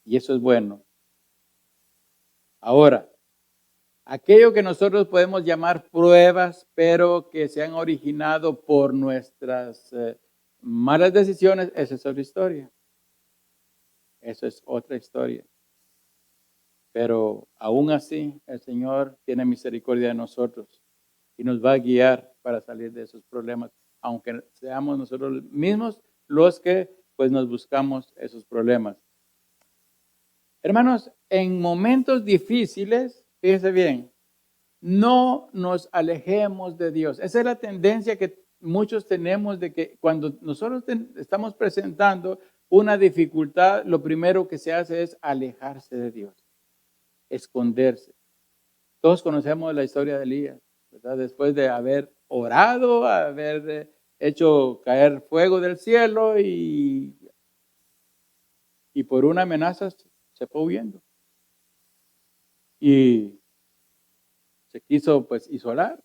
Y eso es bueno. Ahora, aquello que nosotros podemos llamar pruebas, pero que se han originado por nuestras malas decisiones, esa es otra historia. Eso es otra historia. Pero aún así, el Señor tiene misericordia de nosotros y nos va a guiar para salir de esos problemas, aunque seamos nosotros mismos los que nos buscamos esos problemas. Hermanos, en momentos difíciles, fíjense bien, no nos alejemos de Dios. Esa es la tendencia que muchos tenemos, de que cuando nosotros estamos presentando una dificultad, lo primero que se hace es alejarse de Dios, esconderse. Todos conocemos la historia de Elías, ¿verdad? Después de haber orado, haber hecho caer fuego del cielo y por una amenaza se fue huyendo. Y se quiso isolar.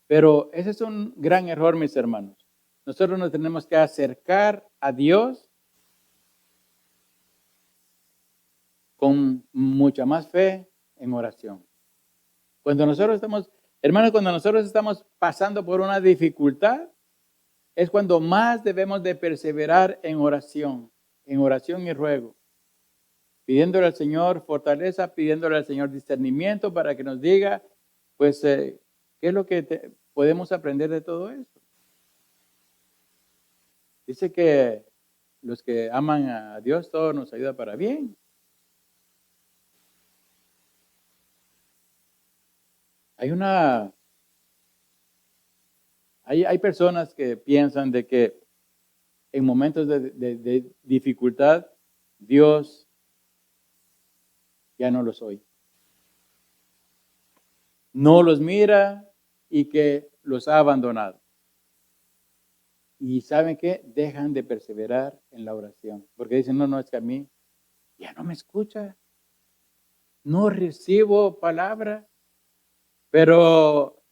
Pero ese es un gran error, mis hermanos. Nosotros nos tenemos que acercar a Dios con mucha más fe en oración. Cuando nosotros estamos pasando por una dificultad, es cuando más debemos de perseverar en oración y ruego, pidiéndole al Señor fortaleza, pidiéndole al Señor discernimiento para que nos diga, qué es lo que podemos aprender de todo esto? Dice que los que aman a Dios, todo nos ayuda para bien. Hay personas que piensan de que en momentos de dificultad, Dios ya no los oye. No los mira y que los ha abandonado. Y ¿saben qué? Dejan de perseverar en la oración. Porque dicen, no, es que a mí ya no me escucha. No recibo palabra. Pero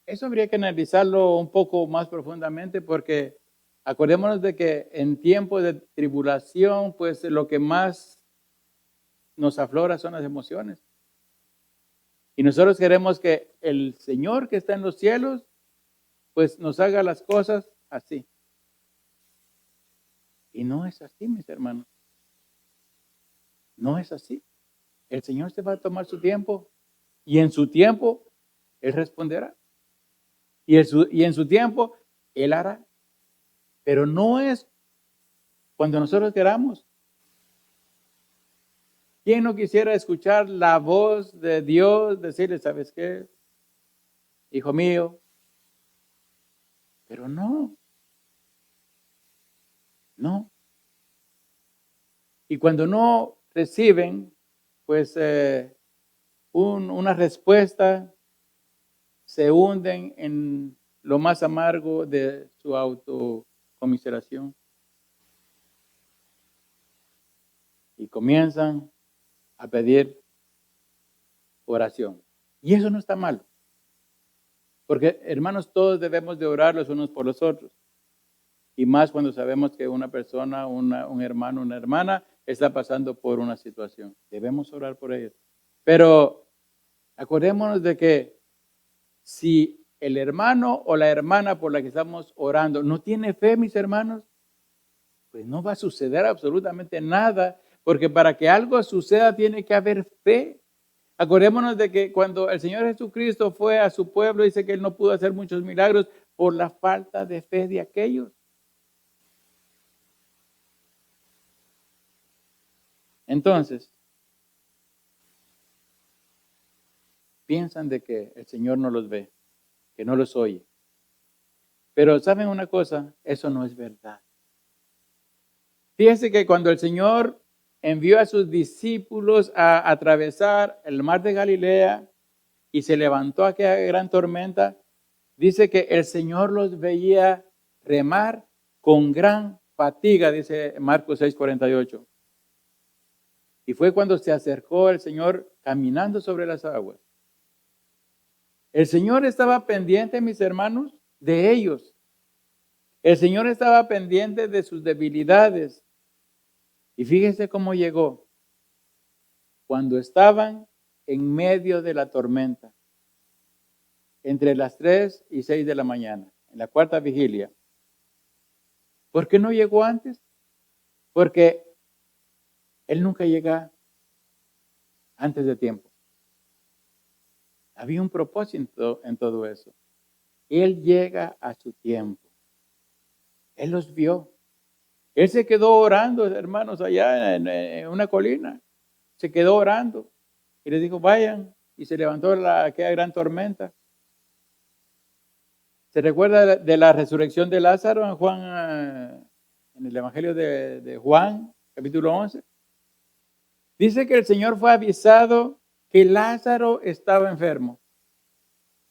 eso habría que analizarlo un poco más profundamente porque acordémonos de que en tiempos de tribulación, pues lo que más nos aflora son las emociones. Y nosotros queremos que el Señor que está en los cielos, pues nos haga las cosas así. Y no es así, mis hermanos. No es así. El Señor se va a tomar su tiempo y en su tiempo Él responderá. Y en su tiempo Él hará. Pero no es cuando nosotros queramos. ¿Quién no quisiera escuchar la voz de Dios decirle, ¿sabes qué? Hijo mío. Pero no. No. Y cuando no reciben, pues una respuesta, se hunden en lo más amargo de su autocomiseración. Y comienzan a pedir oración. Y eso no está mal. Porque, hermanos, todos debemos de orar los unos por los otros. Y más cuando sabemos que una persona, un hermano, una hermana está pasando por una situación. Debemos orar por ellos. Pero acordémonos de que si el hermano o la hermana por la que estamos orando no tiene fe, mis hermanos, pues no va a suceder absolutamente nada, porque para que algo suceda tiene que haber fe. Acordémonos de que cuando el Señor Jesucristo fue a su pueblo, dice que Él no pudo hacer muchos milagros por la falta de fe de aquellos. Entonces, piensan de que el Señor no los ve, que no los oye. Pero ¿saben una cosa? Eso no es verdad. Fíjense que cuando el Señor envió a sus discípulos a atravesar el mar de Galilea y se levantó aquella gran tormenta, dice que el Señor los veía remar con gran fatiga, dice Marcos 6:48. Y fue cuando se acercó el Señor caminando sobre las aguas. El Señor estaba pendiente, mis hermanos, de ellos. El Señor estaba pendiente de sus debilidades. Y fíjense cómo llegó. Cuando estaban en medio de la tormenta, entre las 3 y 6 de la mañana, en la cuarta vigilia. ¿Por qué no llegó antes? Porque Él nunca llega antes de tiempo. Había un propósito en todo eso. Él llega a su tiempo. Él los vio. Él se quedó orando, hermanos, allá en una colina. Se quedó orando y les dijo, vayan. Y se levantó aquella gran tormenta. ¿Se recuerda de la resurrección de Lázaro en Juan, en el Evangelio de Juan, capítulo 11? Dice que el Señor fue avisado que Lázaro estaba enfermo.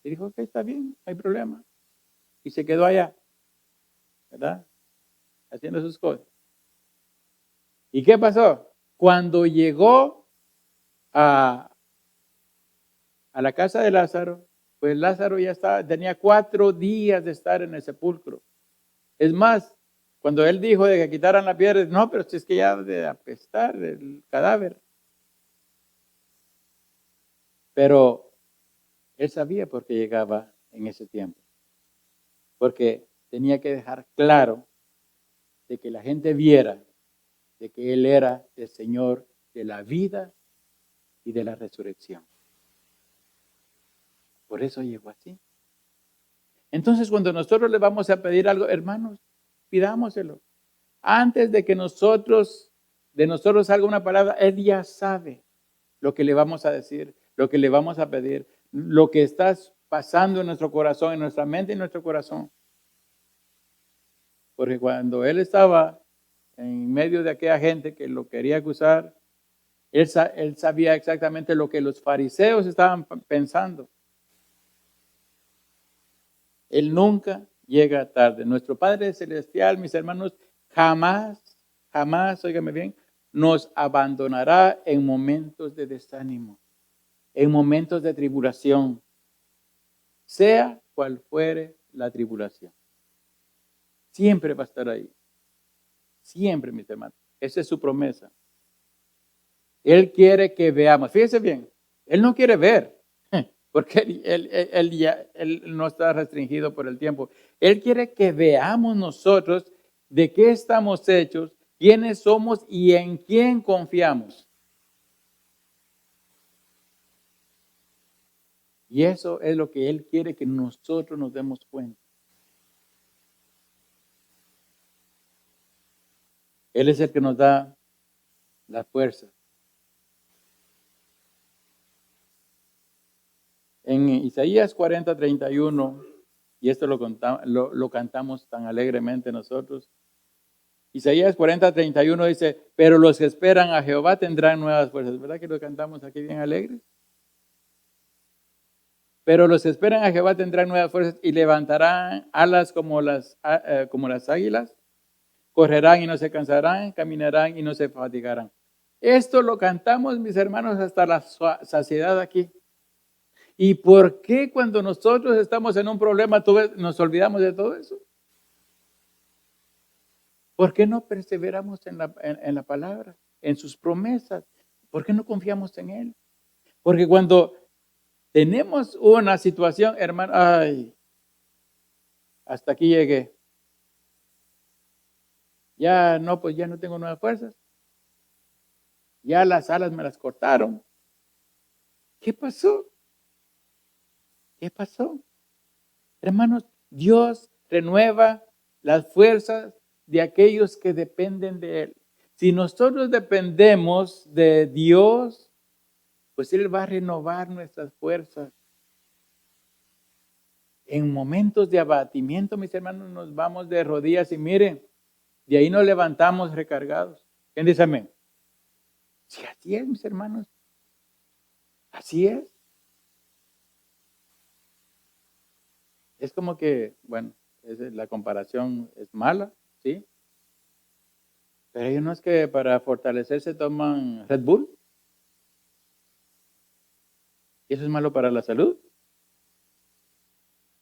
Y dijo, ok, está bien, no hay problema. Y se quedó allá, ¿verdad? Haciendo sus cosas. ¿Y qué pasó? Cuando llegó a la casa de Lázaro, pues Lázaro ya tenía 4 días de estar en el sepulcro. Es más, cuando él dijo de que quitaran la piedra, no, pero si es que ya de apestar el cadáver. Pero él sabía por qué llegaba en ese tiempo. Porque tenía que dejar claro de que la gente viera de que Él era el Señor de la vida y de la resurrección. Por eso llegó así. Entonces, cuando nosotros le vamos a pedir algo, hermanos, pidámoselo. Antes de que de nosotros salga una palabra, Él ya sabe lo que le vamos a decir, lo que le vamos a pedir, lo que está pasando en nuestro corazón, en nuestra mente y en nuestro corazón. Porque cuando Él estaba en medio de aquella gente que lo quería acusar, Él sabía exactamente lo que los fariseos estaban pensando. Él nunca llega tarde. Nuestro Padre Celestial, mis hermanos, jamás, óigame bien, nos abandonará en momentos de desánimo, en momentos de tribulación, sea cual fuere la tribulación. Siempre va a estar ahí. Siempre, mis hermanos. Esa es su promesa. Él quiere que veamos. Fíjese bien, Él no quiere ver, porque él no está restringido por el tiempo. Él quiere que veamos nosotros de qué estamos hechos, quiénes somos y en quién confiamos. Y eso es lo que Él quiere que nosotros nos demos cuenta. Él es el que nos da la fuerza. En Isaías 40:31, y esto lo cantamos tan alegremente nosotros. Isaías 40:31 dice, pero los que esperan a Jehová tendrán nuevas fuerzas. ¿Verdad que lo cantamos aquí bien alegres? Pero los que esperan a Jehová tendrán nuevas fuerzas y levantarán alas como las águilas. Correrán y no se cansarán, caminarán y no se fatigarán. Esto lo cantamos, mis hermanos, hasta la saciedad aquí. ¿Y por qué cuando nosotros estamos en un problema nos olvidamos de todo eso? ¿Por qué no perseveramos en la palabra, en sus promesas? ¿Por qué no confiamos en Él? Porque cuando tenemos una situación, hermano, hasta aquí llegué. Ya no tengo nuevas fuerzas. Ya las alas me las cortaron. ¿Qué pasó? ¿Qué pasó? Hermanos, Dios renueva las fuerzas de aquellos que dependen de Él. Si nosotros dependemos de Dios, pues Él va a renovar nuestras fuerzas. En momentos de abatimiento, mis hermanos, nos vamos de rodillas y miren, de ahí nos levantamos recargados. ¿Quién dice amén? Sí, así es, mis hermanos. Así es. Es como que, bueno, la comparación es mala, ¿sí? Pero hay unos que para fortalecerse toman Red Bull. ¿Y eso es malo para la salud?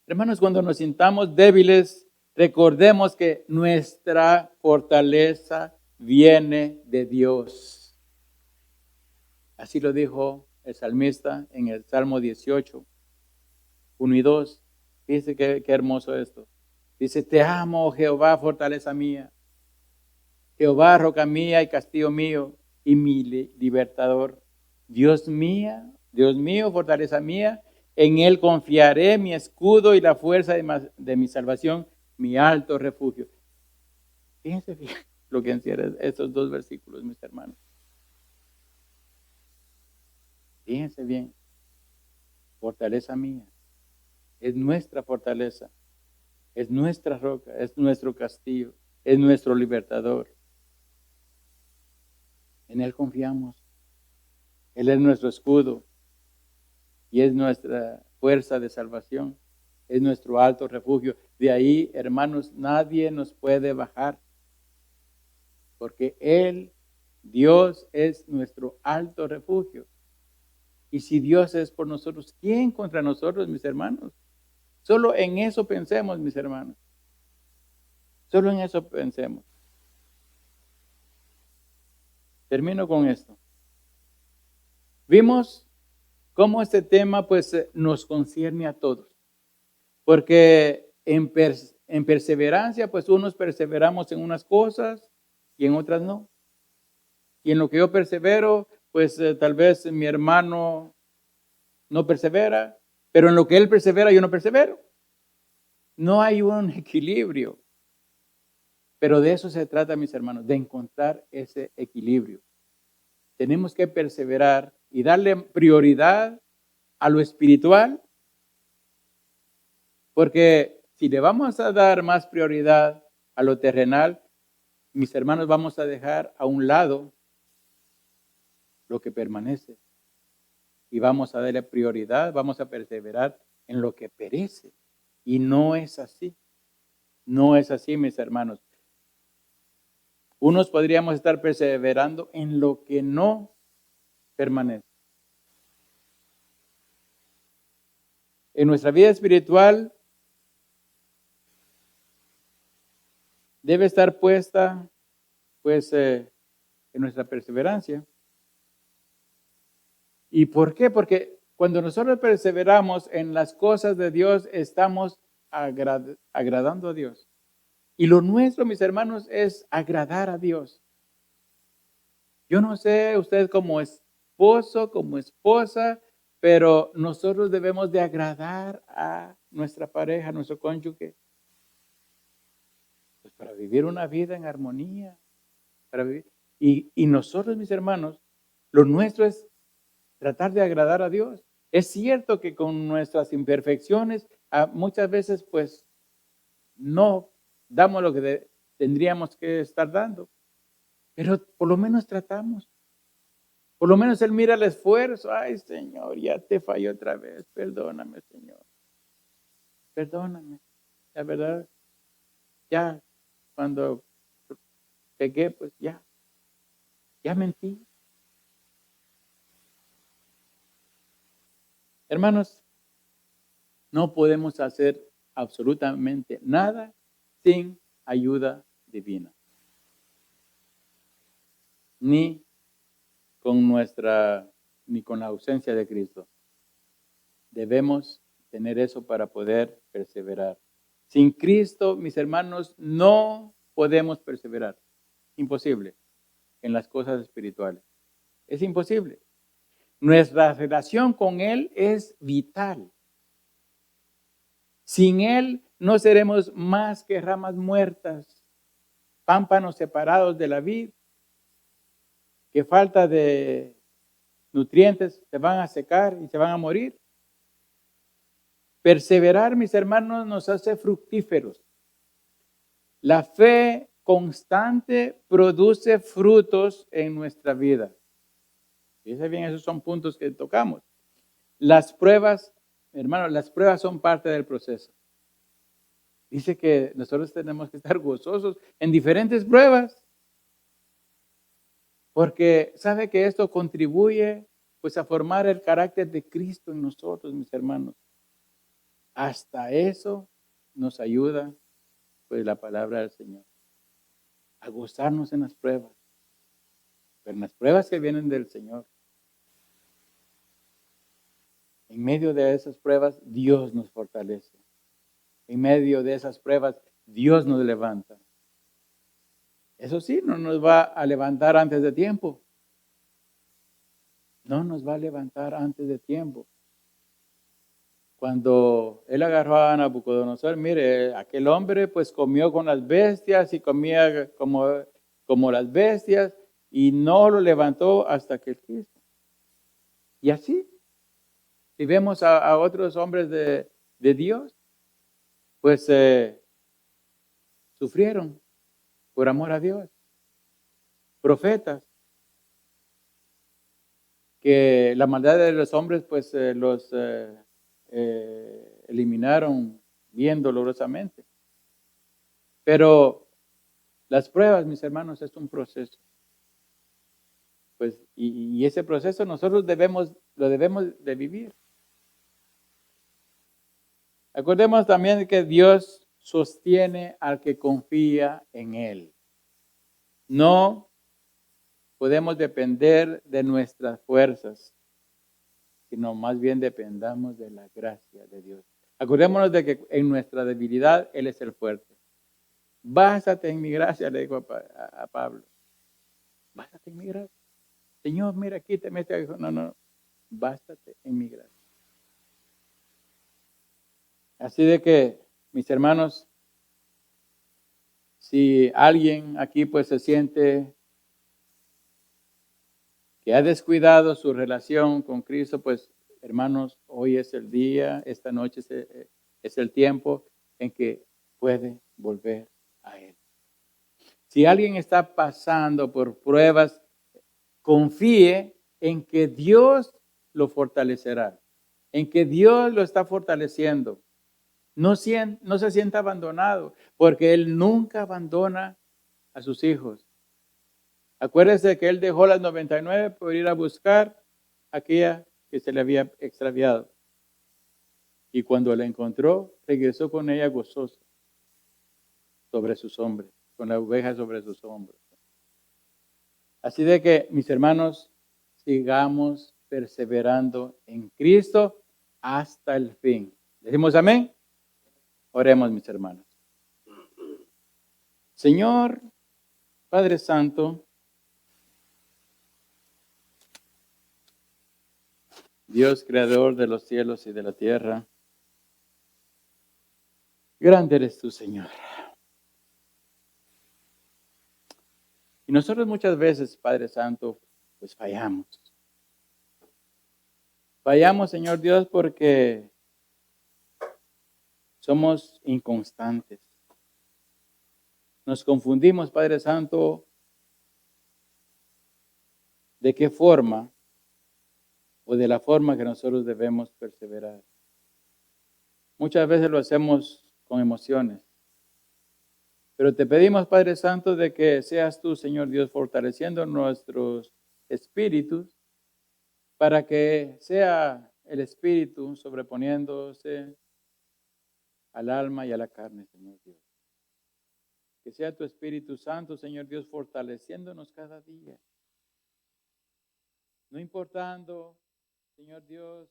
Hermanos, cuando nos sintamos débiles, recordemos que nuestra fortaleza viene de Dios. Así lo dijo el salmista en el Salmo 18, 1 y 2. Fíjense qué hermoso esto. Dice, te amo, oh Jehová, fortaleza mía. Jehová, roca mía y castillo mío y mi libertador. Dios mío, fortaleza mía, en Él confiaré, mi escudo y la fuerza de mi salvación, mi alto refugio. Fíjense bien lo que encierra estos dos versículos, mis hermanos. Fíjense bien, fortaleza mía, es nuestra fortaleza, es nuestra roca, es nuestro castillo, es nuestro libertador. En Él confiamos. Él es nuestro escudo y es nuestra fuerza de salvación. Es nuestro alto refugio. De ahí, hermanos, nadie nos puede bajar. Porque Él, Dios, es nuestro alto refugio. Y si Dios es por nosotros, ¿quién contra nosotros, mis hermanos? Solo en eso pensemos, mis hermanos. Solo en eso pensemos. Termino con esto. Vimos cómo este tema pues nos concierne a todos. Porque en perseverancia pues unos perseveramos en unas cosas y en otras no. Y en lo que yo persevero pues tal vez mi hermano no persevera, pero en lo que él persevera yo no persevero. No hay un equilibrio. Pero de eso se trata, mis hermanos, de encontrar ese equilibrio. Tenemos que perseverar y darle prioridad a lo espiritual, porque si le vamos a dar más prioridad a lo terrenal, mis hermanos, vamos a dejar a un lado lo que permanece. Y vamos a darle prioridad, vamos a perseverar en lo que perece. Y no es así. No es así, mis hermanos. Unos podríamos estar perseverando en lo que no permanece. En nuestra vida espiritual debe estar puesta, pues, en nuestra perseverancia. ¿Y por qué? Porque cuando nosotros perseveramos en las cosas de Dios, estamos agradando a Dios. Y lo nuestro, mis hermanos, es agradar a Dios. Yo no sé usted como esposo, como esposa, pero nosotros debemos de agradar a nuestra pareja, a nuestro cónyuge, pues para vivir una vida en armonía. Para vivir. Y nosotros, mis hermanos, lo nuestro es tratar de agradar a Dios. Es cierto que con nuestras imperfecciones, muchas veces pues no damos lo que tendríamos que estar dando, pero por lo menos tratamos. Por lo menos Él mira el esfuerzo. Ay, Señor, ya te fallé otra vez. Perdóname, Señor. Perdóname. La verdad, ya cuando pequé, pues ya mentí. Hermanos, no podemos hacer absolutamente nada sin ayuda divina. Ni con la ausencia de Cristo. Debemos tener eso para poder perseverar. Sin Cristo, mis hermanos, no podemos perseverar. Imposible en las cosas espirituales. Es imposible. Nuestra relación con Él es vital. Sin Él no seremos más que ramas muertas, pámpanos separados de la vid, que falta de nutrientes se van a secar y se van a morir. Perseverar, mis hermanos, nos hace fructíferos. La fe constante produce frutos en nuestra vida. Fíjense bien, esos son puntos que tocamos. Las pruebas, hermanos, las pruebas son parte del proceso. Dice que nosotros tenemos que estar gozosos en diferentes pruebas, porque sabe que esto contribuye pues a formar el carácter de Cristo en nosotros, mis hermanos. Hasta eso nos ayuda pues la palabra del Señor, a gozarnos en las pruebas, pero en las pruebas que vienen del Señor. En medio de esas pruebas, Dios nos fortalece. En medio de esas pruebas, Dios nos levanta. Eso sí, no nos va a levantar antes de tiempo. No nos va a levantar antes de tiempo. Cuando él agarró a Nabucodonosor, mire, aquel hombre pues comió con las bestias y comía como las bestias y no lo levantó hasta que él quiso. Y así, si vemos a otros hombres de Dios, pues sufrieron por amor a Dios. Profetas, que la maldad de los hombres pues los eliminaron bien dolorosamente. Pero las pruebas, mis hermanos, es un proceso. Pues, y ese proceso nosotros lo debemos de vivir. Acordemos también que Dios sostiene al que confía en Él. No podemos depender de nuestras fuerzas, sino más bien dependamos de la gracia de Dios. Acordémonos de que en nuestra debilidad Él es el fuerte. Básate en mi gracia, le dijo a Pablo. Bástate en mi gracia. Señor, mira, quítame este. No, bástate en mi gracia. Así de que mis hermanos, si alguien aquí pues se siente que ha descuidado su relación con Cristo, pues hermanos, hoy es el día, esta noche es el tiempo en que puede volver a Él. Si alguien está pasando por pruebas, confíe en que Dios lo fortalecerá, en que Dios lo está fortaleciendo. No se sienta abandonado, porque Él nunca abandona a sus hijos. Acuérdese que Él dejó las 99 por ir a buscar aquella que se le había extraviado. Y cuando la encontró, regresó con ella gozoso sobre sus hombros, con la oveja sobre sus hombros. Así de que, mis hermanos, sigamos perseverando en Cristo hasta el fin. ¿Decimos amén? Oremos, mis hermanos. Señor, Padre Santo, Dios creador de los cielos y de la tierra, grande eres tú, Señor. Y nosotros muchas veces, Padre Santo, pues fallamos. Fallamos, Señor Dios, porque somos inconstantes. Nos confundimos, Padre Santo, de qué forma o de la forma que nosotros debemos perseverar. Muchas veces lo hacemos con emociones. Pero te pedimos, Padre Santo, de que seas tú, Señor Dios, fortaleciendo nuestros espíritus para que sea el espíritu sobreponiéndose al alma y a la carne, Señor Dios. Que sea tu Espíritu Santo, Señor Dios, fortaleciéndonos cada día. No importando, Señor Dios,